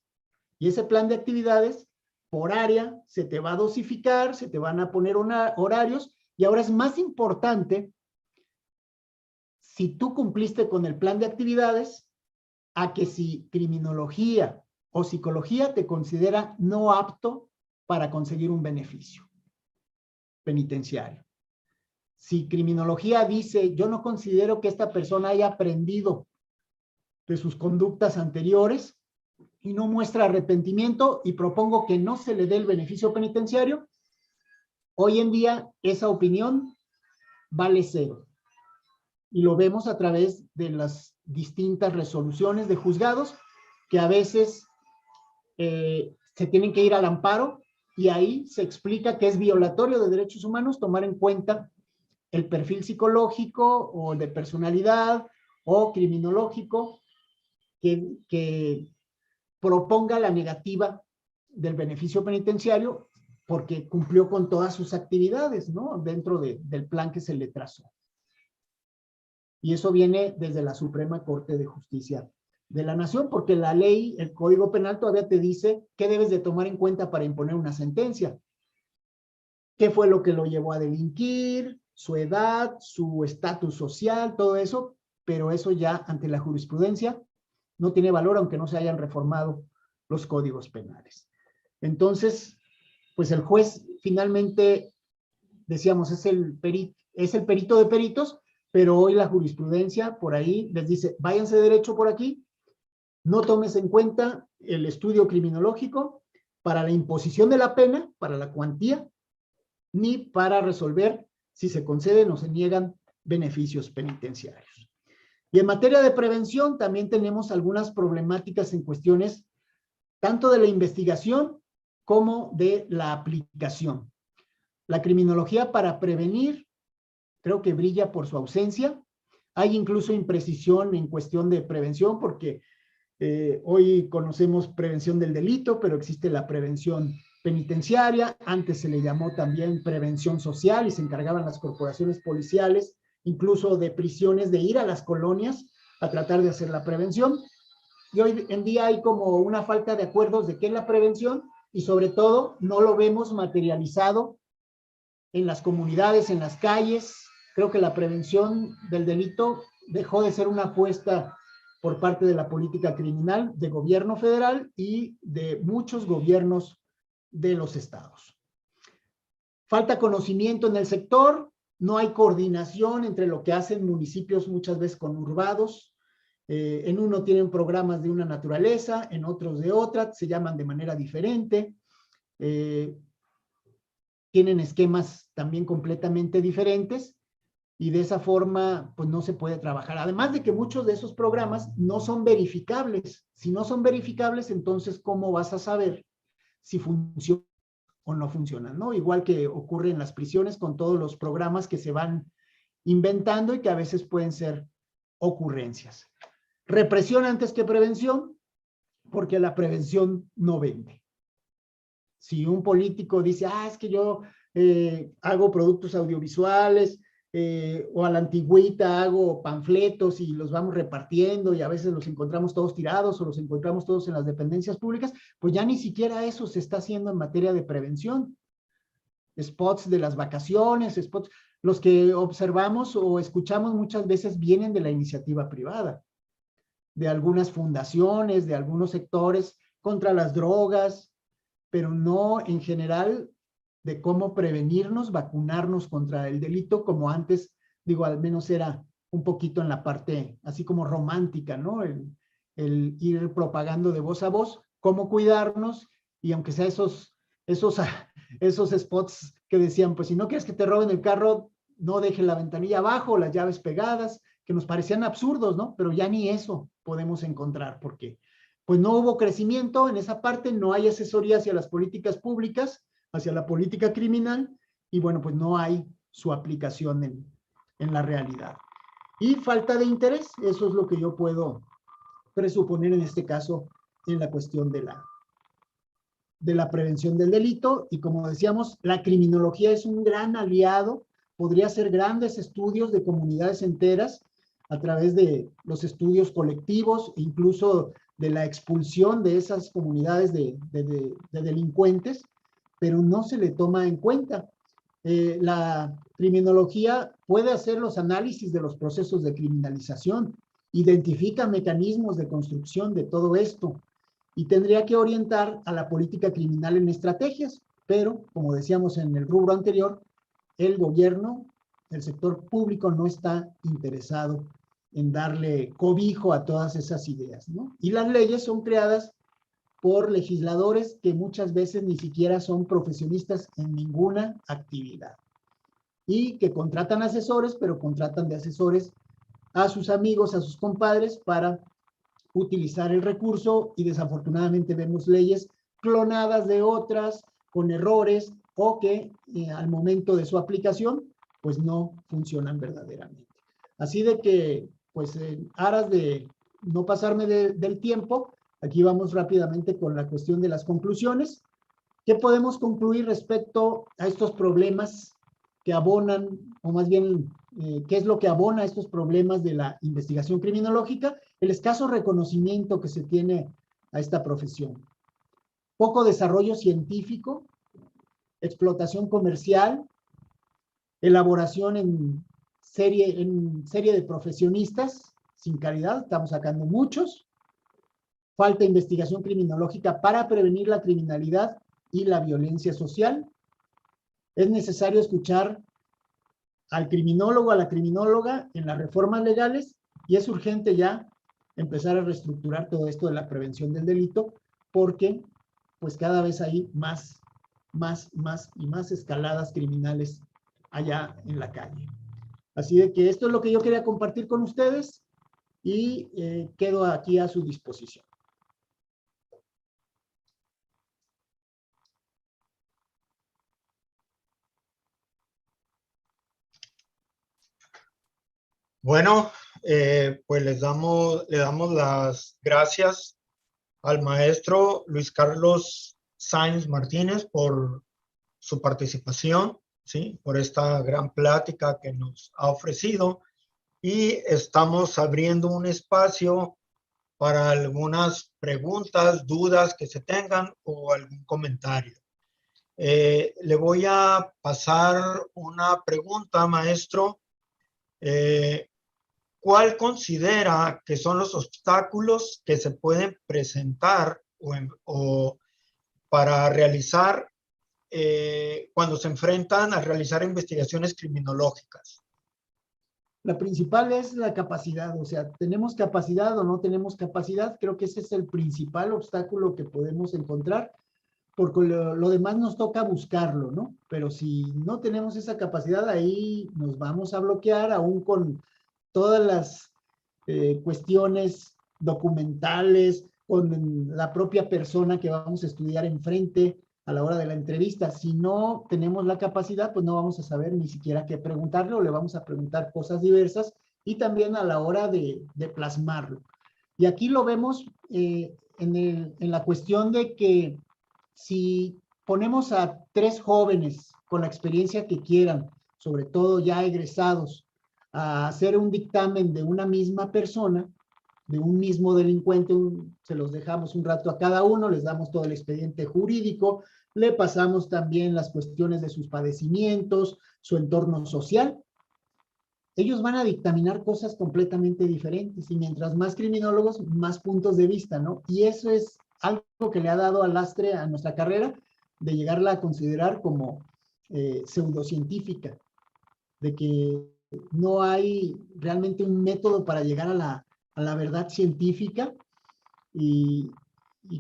Y ese plan de actividades, por área, se te va a dosificar, se te van a poner horarios, y ahora es más importante, si tú cumpliste con el plan de actividades, a que si criminología o psicología te considera no apto para conseguir un beneficio penitenciario. Si criminología dice, yo no considero que esta persona haya aprendido de sus conductas anteriores y no muestra arrepentimiento y propongo que no se le dé el beneficio penitenciario, hoy en día esa opinión vale cero. Y lo vemos a través de las distintas resoluciones de juzgados que a veces se tienen que ir al amparo y ahí se explica que es violatorio de derechos humanos tomar en cuenta el perfil psicológico o de personalidad o criminológico que proponga la negativa del beneficio penitenciario porque cumplió con todas sus actividades, ¿no? Dentro del plan que se le trazó. Y eso viene desde la Suprema Corte de Justicia de la Nación, porque la ley, el Código Penal todavía te dice qué debes de tomar en cuenta para imponer una sentencia. ¿Qué fue lo que lo llevó a delinquir? Su edad, su estatus social, todo eso, pero eso ya ante la jurisprudencia no tiene valor aunque no se hayan reformado los códigos penales. Entonces, pues el juez finalmente, decíamos, es el perito de peritos, pero hoy la jurisprudencia por ahí les dice, váyanse derecho por aquí, no tomes en cuenta el estudio criminológico para la imposición de la pena, para la cuantía, ni para resolver si se conceden o se niegan beneficios penitenciarios. Y en materia de prevención también tenemos algunas problemáticas en cuestiones tanto de la investigación como de la aplicación. La criminología para prevenir creo que brilla por su ausencia. Hay incluso imprecisión en cuestión de prevención porque hoy conocemos prevención del delito, pero existe la prevención penitenciaria, antes se le llamó también prevención social y se encargaban las corporaciones policiales, incluso de prisiones, de ir a las colonias a tratar de hacer la prevención. Y hoy en día hay como una falta de acuerdos de qué es la prevención y sobre todo no lo vemos materializado en las comunidades, en las calles. Creo que la prevención del delito dejó de ser una apuesta por parte de la política criminal de gobierno federal y de muchos gobiernos de los estados. Falta conocimiento en el sector, no hay coordinación entre lo que hacen municipios muchas veces conurbados En uno tienen programas de una naturaleza, en otros de otra, se llaman de manera diferente. Tienen esquemas también completamente diferentes y de esa forma pues no se puede trabajar. Además de que muchos de esos programas no son verificables. Si no son verificables, entonces ¿cómo vas a saber si funcionan o no funcionan, ¿no? Igual que ocurre en las prisiones con todos los programas que se van inventando y que a veces pueden ser ocurrencias. Represión antes que prevención, porque la prevención no vende. Si un político dice, es que yo hago productos audiovisuales o a la antigüita hago panfletos y los vamos repartiendo y a veces los encontramos todos tirados o los encontramos todos en las dependencias públicas, pues ya ni siquiera eso se está haciendo en materia de prevención. Spots de las vacaciones, spots, los que observamos o escuchamos muchas veces vienen de la iniciativa privada, de algunas fundaciones, de algunos sectores contra las drogas, pero no en general de cómo prevenirnos, vacunarnos contra el delito, como antes, digo, al menos era un poquito en la parte así como romántica, ¿no? El ir propagando de voz a voz, cómo cuidarnos, y aunque sea esos spots que decían, pues si no quieres que te roben el carro, no deje la ventanilla abajo, las llaves pegadas, que nos parecían absurdos, ¿no? Pero ya ni eso podemos encontrar, porque pues no hubo crecimiento en esa parte, no hay asesoría hacia las políticas públicas, hacia la política criminal, y bueno, pues no hay su aplicación en la realidad. Y falta de interés, eso es lo que yo puedo presuponer en este caso en la cuestión de la prevención del delito, y como decíamos, la criminología es un gran aliado, podría hacer grandes estudios de comunidades enteras a través de los estudios colectivos, incluso de la expulsión de esas comunidades de delincuentes, pero no se le toma en cuenta. La criminología puede hacer los análisis de los procesos de criminalización, identifica mecanismos de construcción de todo esto y tendría que orientar a la política criminal en estrategias, pero como decíamos en el rubro anterior, el gobierno, el sector público no está interesado en darle cobijo a todas esas ideas, ¿no? Y las leyes son creadas por legisladores que muchas veces ni siquiera son profesionistas en ninguna actividad y que contratan asesores, pero contratan de asesores a sus amigos, a sus compadres para utilizar el recurso, y desafortunadamente vemos leyes clonadas de otras con errores o que al momento de su aplicación pues no funcionan verdaderamente. Así de que pues en aras de no pasarme del tiempo, aquí vamos rápidamente con la cuestión de las conclusiones. ¿Qué podemos concluir respecto a estos problemas que abonan, o más bien, qué es lo que abona a estos problemas de la investigación criminológica? El escaso reconocimiento que se tiene a esta profesión. Poco desarrollo científico, explotación comercial, elaboración en serie de profesionistas sin calidad, estamos sacando muchos. Falta investigación criminológica para prevenir la criminalidad y la violencia social. Es necesario escuchar al criminólogo, a la criminóloga en las reformas legales, y es urgente ya empezar a reestructurar todo esto de la prevención del delito, porque pues cada vez hay más y más escaladas criminales allá en la calle. Así de que esto es lo que yo quería compartir con ustedes y quedo aquí a su disposición. Bueno, pues le damos las gracias al maestro Luis Carlos Sáenz Martínez por su participación, ¿sí? Por esta gran plática que nos ha ofrecido, y estamos abriendo un espacio para algunas preguntas, dudas que se tengan o algún comentario. Le voy a pasar una pregunta, maestro. ¿Cuál considera que son los obstáculos que se pueden presentar o para realizar cuando se enfrentan a realizar investigaciones criminológicas? La principal es la capacidad, o sea, ¿tenemos capacidad o no tenemos capacidad? Creo que ese es el principal obstáculo que podemos encontrar, porque lo demás nos toca buscarlo, ¿no? Pero si no tenemos esa capacidad, ahí nos vamos a bloquear, aún con todas las cuestiones documentales, con la propia persona que vamos a estudiar enfrente a la hora de la entrevista. Si no tenemos la capacidad, pues no vamos a saber ni siquiera qué preguntarle, o le vamos a preguntar cosas diversas, y también a la hora de plasmarlo. Y aquí lo vemos en la cuestión de que si ponemos a 3 jóvenes con la experiencia que quieran, sobre todo ya egresados, a hacer un dictamen de una misma persona, de un mismo delincuente, se los dejamos un rato a cada uno, les damos todo el expediente jurídico, le pasamos también las cuestiones de sus padecimientos, su entorno social. Ellos van a dictaminar cosas completamente diferentes, y mientras más criminólogos, más puntos de vista, ¿no? Y eso es algo que le ha dado al lastre a nuestra carrera, de llegarla a considerar como pseudocientífica, de que no hay realmente un método para llegar a la verdad científica, y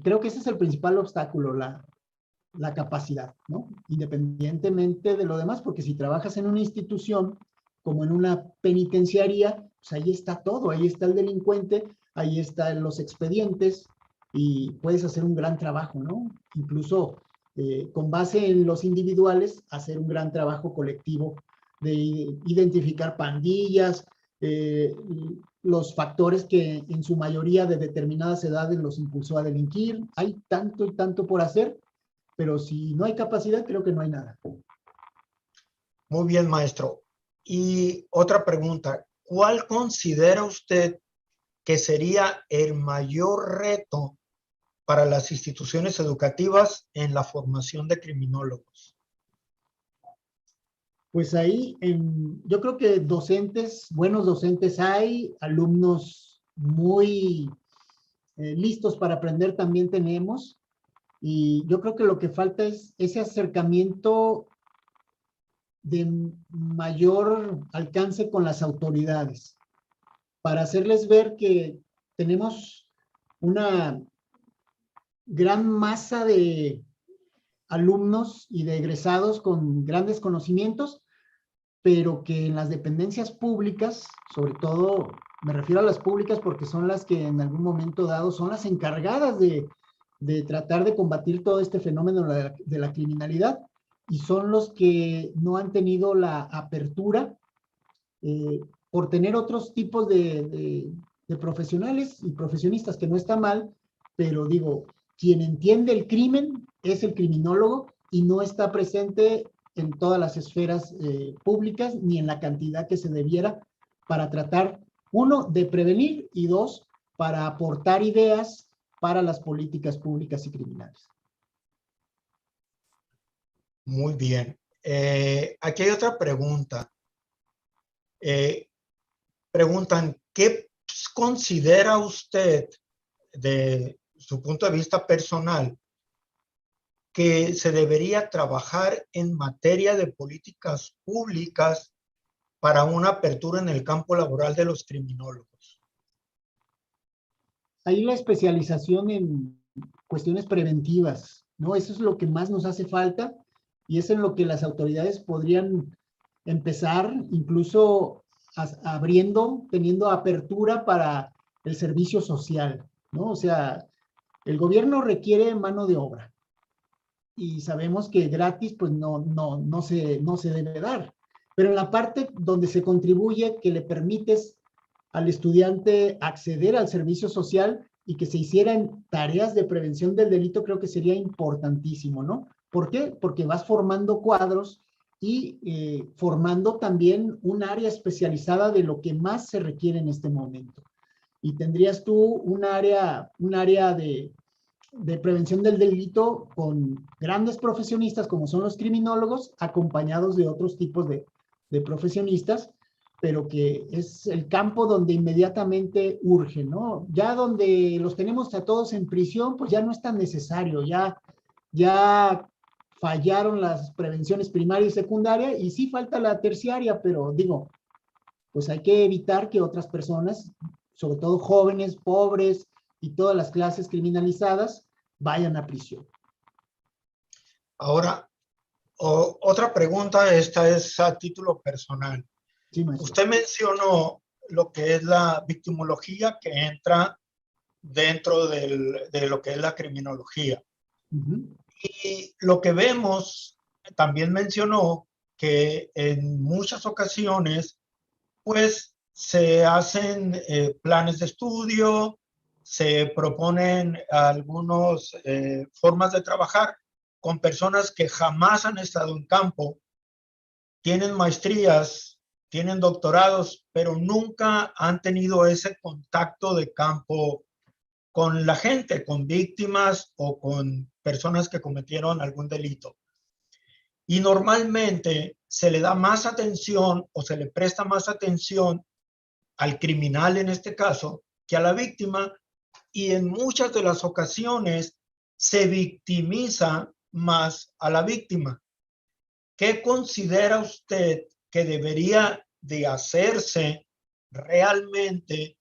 creo que ese es el principal obstáculo, la capacidad, ¿no? Independientemente de lo demás, porque si trabajas en una institución, como en una penitenciaría, pues ahí está todo, ahí está el delincuente, ahí están los expedientes, y puedes hacer un gran trabajo, ¿no? Incluso con base en los individuales, hacer un gran trabajo colectivo de identificar pandillas, los factores que en su mayoría de determinadas edades los impulsó a delinquir. Hay tanto y tanto por hacer, pero si no hay capacidad, creo que no hay nada. Muy bien, maestro. Y otra pregunta, ¿cuál considera usted que sería el mayor reto para las instituciones educativas en la formación de criminólogos? Pues ahí, yo creo que buenos docentes hay, alumnos muy listos para aprender también tenemos, y yo creo que lo que falta es ese acercamiento de mayor alcance con las autoridades, para hacerles ver que tenemos una gran masa de alumnos y de egresados con grandes conocimientos, pero que en las dependencias públicas, sobre todo me refiero a las públicas porque son las que en algún momento dado son las encargadas de tratar de combatir todo este fenómeno de la criminalidad, y son los que no han tenido la apertura por tener otros tipos de profesionales y profesionistas, que no está mal, pero digo, quien entiende el crimen es el criminólogo, y no está presente en todas las esferas públicas, ni en la cantidad que se debiera, para tratar, uno, de prevenir, y dos, para aportar ideas para las políticas públicas y criminales. Muy bien. Aquí hay otra pregunta. Preguntan, ¿qué considera usted, de su punto de vista personal, que se debería trabajar en materia de políticas públicas para una apertura en el campo laboral de los criminólogos? Hay la especialización en cuestiones preventivas, ¿no? Eso es lo que más nos hace falta, y es en lo que las autoridades podrían empezar, incluso teniendo apertura para el servicio social, ¿no? O sea, el gobierno requiere mano de obra, y sabemos que gratis pues no se debe dar, pero en la parte donde se contribuye, que le permites al estudiante acceder al servicio social y que se hicieran tareas de prevención del delito, creo que sería importantísimo, ¿no? ¿Por qué? Porque vas formando cuadros y formando también un área especializada de lo que más se requiere en este momento. Y tendrías tú un área de prevención del delito con grandes profesionistas como son los criminólogos, acompañados de otros tipos de profesionistas, pero que es el campo donde inmediatamente urge, ¿no? Ya donde los tenemos a todos en prisión, pues ya no es tan necesario, ya fallaron las prevenciones primaria y secundaria, y sí falta la terciaria, pero digo, pues hay que evitar que otras personas, sobre todo jóvenes, pobres y todas las clases criminalizadas, vayan a prisión. Ahora, otra pregunta, esta es a título personal. Sí, maestro. Usted mencionó lo que es la victimología que entra dentro de lo que es la criminología. Y lo que vemos, también mencionó que en muchas ocasiones, pues se hacen planes de estudio, se proponen algunas formas de trabajar con personas que jamás han estado en campo, tienen maestrías, tienen doctorados, pero nunca han tenido ese contacto de campo con la gente, con víctimas o con personas que cometieron algún delito. Y normalmente se le da más atención o se le presta más atención al criminal en este caso que a la víctima, y en muchas de las ocasiones se victimiza más a la víctima. ¿Qué considera usted que debería de hacerse realmente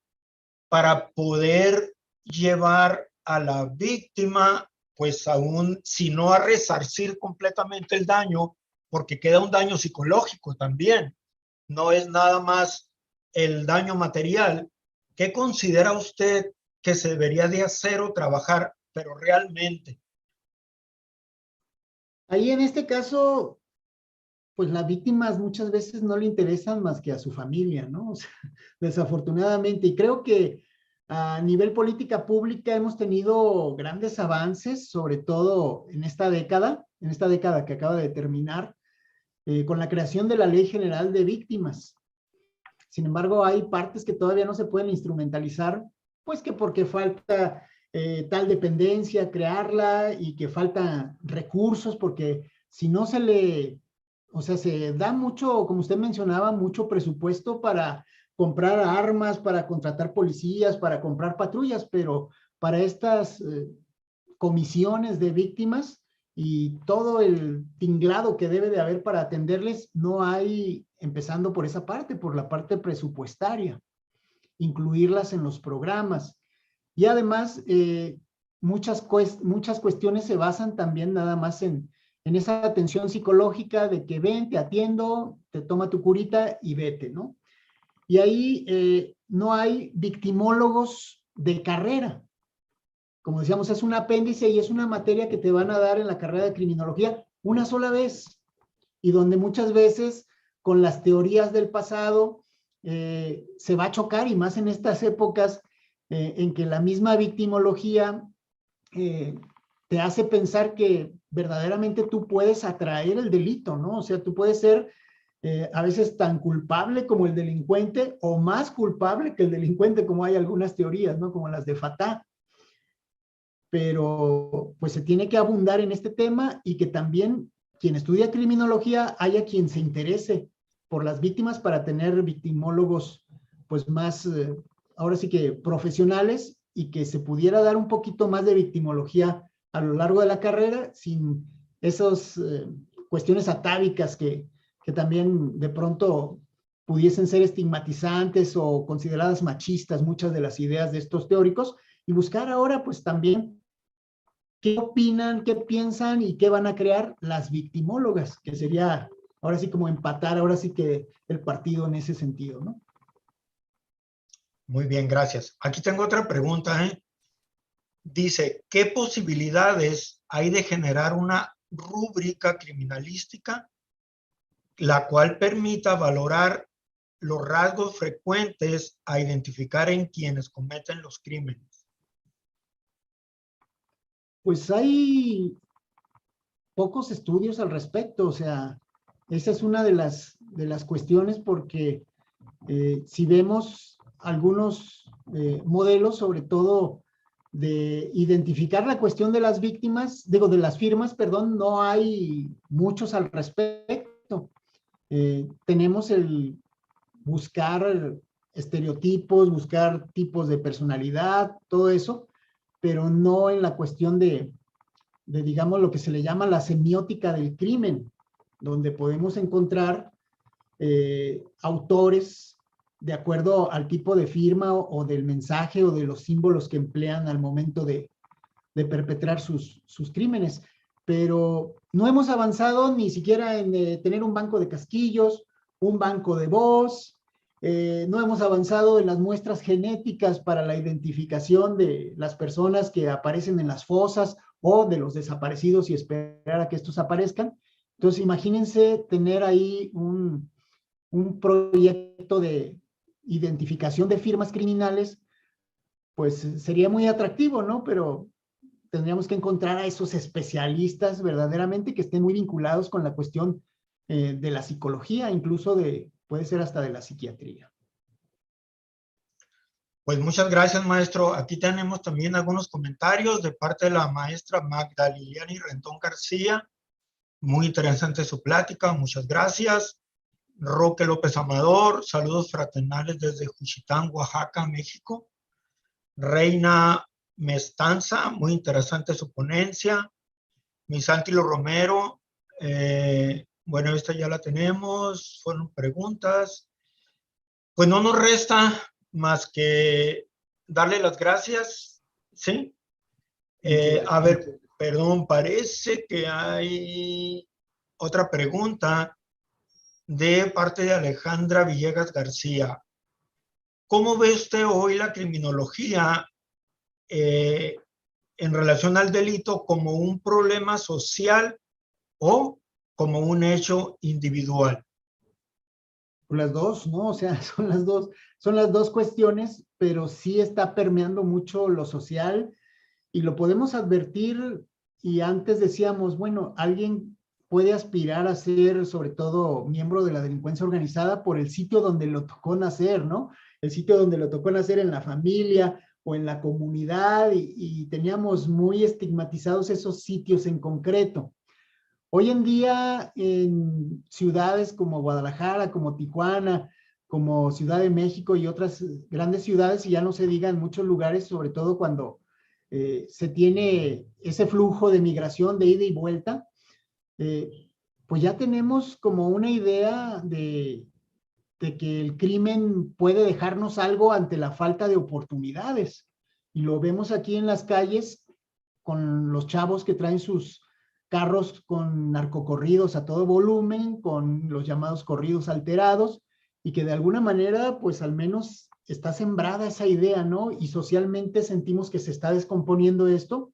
para poder llevar a la víctima, pues aún, si no a resarcir completamente el daño, porque queda un daño psicológico también, no es nada más el daño material? ¿Qué considera usted que se debería de hacer o trabajar, pero realmente? Ahí en este caso, pues las víctimas muchas veces no le interesan más que a su familia, ¿no? O sea, desafortunadamente. Y creo que a nivel política pública hemos tenido grandes avances, sobre todo en esta década que acaba de terminar, con la creación de la Ley General de Víctimas. Sin embargo, hay partes que todavía no se pueden instrumentalizar, pues que porque falta tal dependencia, crearla, y que faltan recursos, porque si no se le, o sea, se da mucho, como usted mencionaba, mucho presupuesto para comprar armas, para contratar policías, para comprar patrullas, pero para estas comisiones de víctimas y todo el tinglado que debe de haber para atenderles, no hay, empezando por esa parte, por la parte presupuestaria, incluirlas en los programas. Y además, muchas cuestiones se basan también nada más en esa atención psicológica de que ven, te atiendo, te toma tu curita y vete, ¿no? Y ahí no hay victimólogos de carrera. Como decíamos, es un apéndice y es una materia que te van a dar en la carrera de criminología una sola vez, y donde muchas veces con las teorías del pasado se va a chocar, y más en estas épocas en que la misma victimología te hace pensar que verdaderamente tú puedes atraer el delito, ¿no? O sea, tú puedes ser a veces tan culpable como el delincuente o más culpable que el delincuente, como hay algunas teorías, ¿no? Como las de Fatah. Pero pues se tiene que abundar en este tema, y que también quien estudia criminología haya quien se interese por las víctimas para tener victimólogos pues más, ahora sí que profesionales, y que se pudiera dar un poquito más de victimología a lo largo de la carrera sin esas cuestiones atávicas que también de pronto pudiesen ser estigmatizantes o consideradas machistas muchas de las ideas de estos teóricos, y buscar ahora pues también qué opinan, qué piensan y qué van a crear las victimólogas, que sería ahora sí como empatar ahora sí que el partido en ese sentido, ¿no? Muy bien, gracias. Aquí tengo otra pregunta, ¿eh? Dice, ¿qué posibilidades hay de generar una rúbrica criminalística la cual permita valorar los rasgos frecuentes a identificar en quienes cometen los crímenes? Pues hay pocos estudios al respecto, o sea, esa es una de las cuestiones, porque si vemos algunos modelos, sobre todo de identificar la cuestión de las víctimas, digo, de las firmas, perdón, no hay muchos al respecto. Tenemos el buscar estereotipos, buscar tipos de personalidad, todo eso, pero no en la cuestión de digamos, lo que se le llama la semiótica del crimen, donde podemos encontrar autores de acuerdo al tipo de firma o del mensaje o de los símbolos que emplean al momento de perpetrar sus crímenes. Pero no hemos avanzado ni siquiera en tener un banco de casquillos, un banco de voz, no hemos avanzado en las muestras genéticas para la identificación de las personas que aparecen en las fosas o de los desaparecidos y esperar a que estos aparezcan. Entonces, imagínense tener ahí un proyecto de identificación de firmas criminales, pues sería muy atractivo, ¿no? Pero tendríamos que encontrar a esos especialistas verdaderamente que estén muy vinculados con la cuestión de la psicología, incluso puede ser hasta de la psiquiatría. Pues muchas gracias, maestro. Aquí tenemos también algunos comentarios de parte de la maestra Magda Liliani Rendón García. Muy interesante su plática, muchas gracias. Roque López Amador, saludos fraternales desde Juchitán, Oaxaca, México. Reina Mestanza, muy interesante su ponencia. Misántilo Romero, bueno, esta ya la tenemos, fueron preguntas. Pues no nos resta más que darle las gracias, ¿sí? A ver, perdón, parece que hay otra pregunta de parte de Alejandra Villegas García. ¿Cómo ve usted hoy la criminología en relación al delito como un problema social o como un hecho individual? Las dos, ¿no? O sea, son las dos cuestiones, pero sí está permeando mucho lo social y lo podemos advertir. Y antes decíamos, bueno, alguien puede aspirar a ser sobre todo miembro de la delincuencia organizada por el sitio donde lo tocó nacer, ¿no? El sitio donde lo tocó nacer en la familia o en la comunidad y teníamos muy estigmatizados esos sitios en concreto. Hoy en día en ciudades como Guadalajara, como Tijuana, como Ciudad de México y otras grandes ciudades, y ya no se diga en muchos lugares, sobre todo cuando se tiene ese flujo de migración de ida y vuelta, pues ya tenemos como una idea de que el crimen puede dejarnos algo ante la falta de oportunidades. Y lo vemos aquí en las calles con los chavos que traen sus carros con narcocorridos a todo volumen, con los llamados corridos alterados, y que de alguna manera, pues al menos está sembrada esa idea, ¿no? Y socialmente sentimos que se está descomponiendo esto,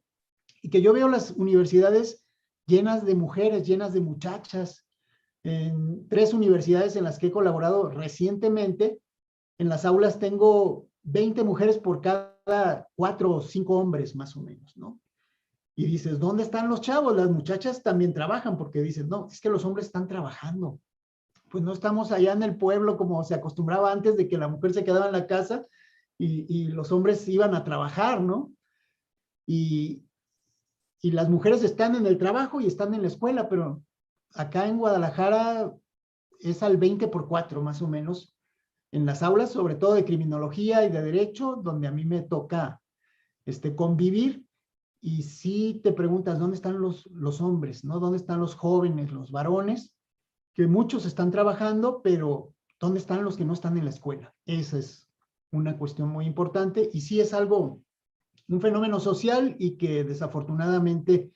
y que yo veo las universidades llenas de mujeres, llenas de muchachas. En 3 universidades en las que he colaborado recientemente, en las aulas tengo 20 mujeres por cada 4 o 5 hombres, más o menos, ¿no? Y dices, ¿dónde están los chavos? Las muchachas también trabajan, porque dices, no, es que los hombres están trabajando. Pues no estamos allá en el pueblo como se acostumbraba antes, de que la mujer se quedaba en la casa y los hombres iban a trabajar, ¿no? Y, y las mujeres están en el trabajo y están en la escuela, pero acá en Guadalajara es al 20 por 4 más o menos en las aulas, sobre todo de criminología y de derecho, donde a mí me toca convivir. Y si te preguntas, ¿dónde están los hombres? ¿No? ¿Dónde están los jóvenes, los varones? Que muchos están trabajando, pero ¿dónde están los que no están en la escuela? Esa es una cuestión muy importante y sí es algo, un fenómeno social y que desafortunadamente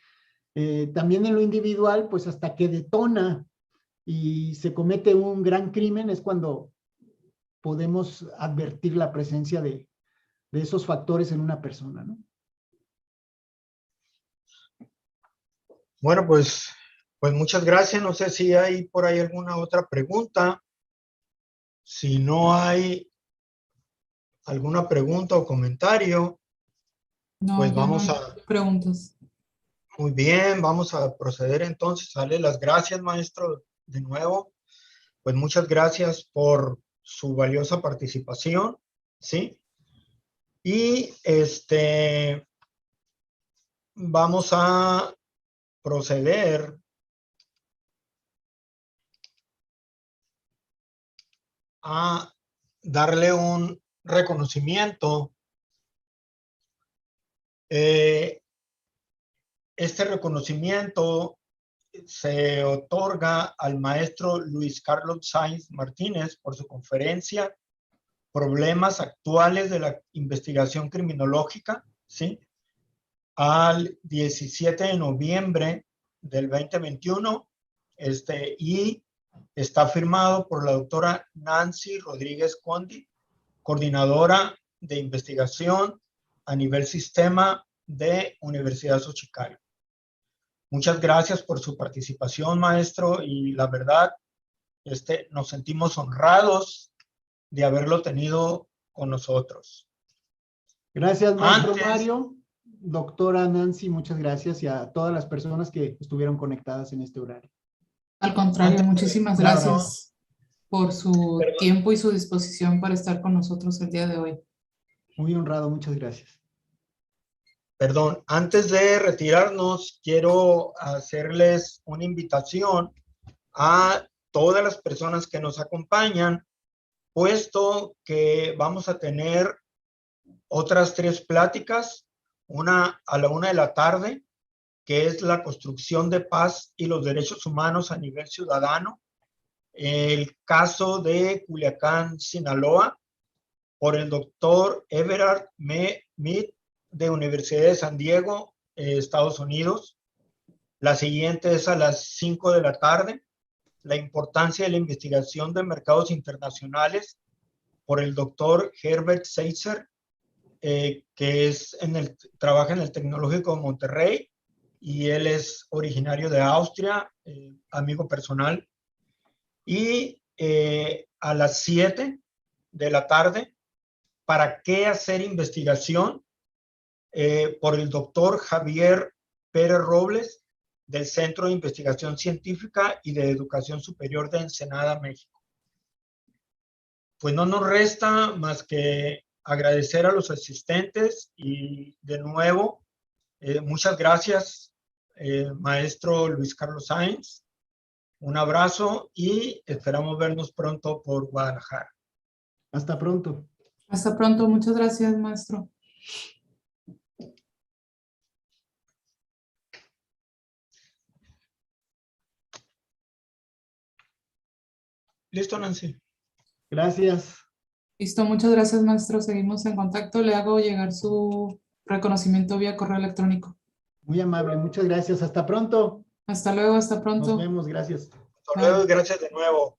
también en lo individual, pues hasta que detona y se comete un gran crimen es cuando podemos advertir la presencia de esos factores en una persona, ¿no? Bueno, pues muchas gracias. No sé si hay por ahí alguna otra pregunta. Si no hay alguna pregunta o comentario, No, pues ya no vamos hay a... preguntas. Muy bien, vamos a proceder entonces. Darle las gracias, maestro, de nuevo. Pues muchas gracias por su valiosa participación, ¿sí? Y vamos a proceder a darle un reconocimiento. Este reconocimiento se otorga al maestro Luis Carlos Sainz Martínez por su conferencia problemas actuales de la investigación criminológica, ¿sí? Al 17 de noviembre del 2021, y está firmado por la doctora Nancy Rodríguez Condi, coordinadora de investigación a nivel sistema de Universidad Xochicalco. Muchas gracias por su participación, maestro, y la verdad, nos sentimos honrados de haberlo tenido con nosotros. Gracias, maestro Mario. Doctora Nancy, muchas gracias, y a todas las personas que estuvieron conectadas en este horario. Al contrario, muchísimas gracias por su tiempo y su disposición para estar con nosotros el día de hoy. Muy honrado, muchas gracias. Perdón, antes de retirarnos, quiero hacerles una invitación a todas las personas que nos acompañan, puesto que vamos a tener otras 3 pláticas, una a la 1 de la tarde, que es la construcción de paz y los derechos humanos a nivel ciudadano, el caso de Culiacán, Sinaloa, por el doctor Everard Mead, de Universidad de San Diego, Estados Unidos. La siguiente es a las 5 de la tarde, la importancia de la investigación de mercados internacionales, por el doctor Herbert Seitzer, que trabaja en el Tecnológico de Monterrey, y él es originario de Austria, amigo personal. Y a las 7 de la tarde, ¿para qué hacer investigación? Por el doctor Javier Pérez Robles, del Centro de Investigación Científica y de Educación Superior de Ensenada, México. Pues no nos resta más que agradecer a los asistentes y de nuevo, muchas gracias, maestro Luis Carlos Sáenz. Un abrazo y esperamos vernos pronto por Guadalajara. Hasta pronto. Hasta pronto, muchas gracias, maestro. Listo, Nancy. Gracias. Listo, muchas gracias, maestro. Seguimos en contacto. Le hago llegar su reconocimiento vía correo electrónico. Muy amable, muchas gracias. Hasta pronto. Hasta luego, hasta pronto. Nos vemos, gracias. Hasta luego y gracias de nuevo.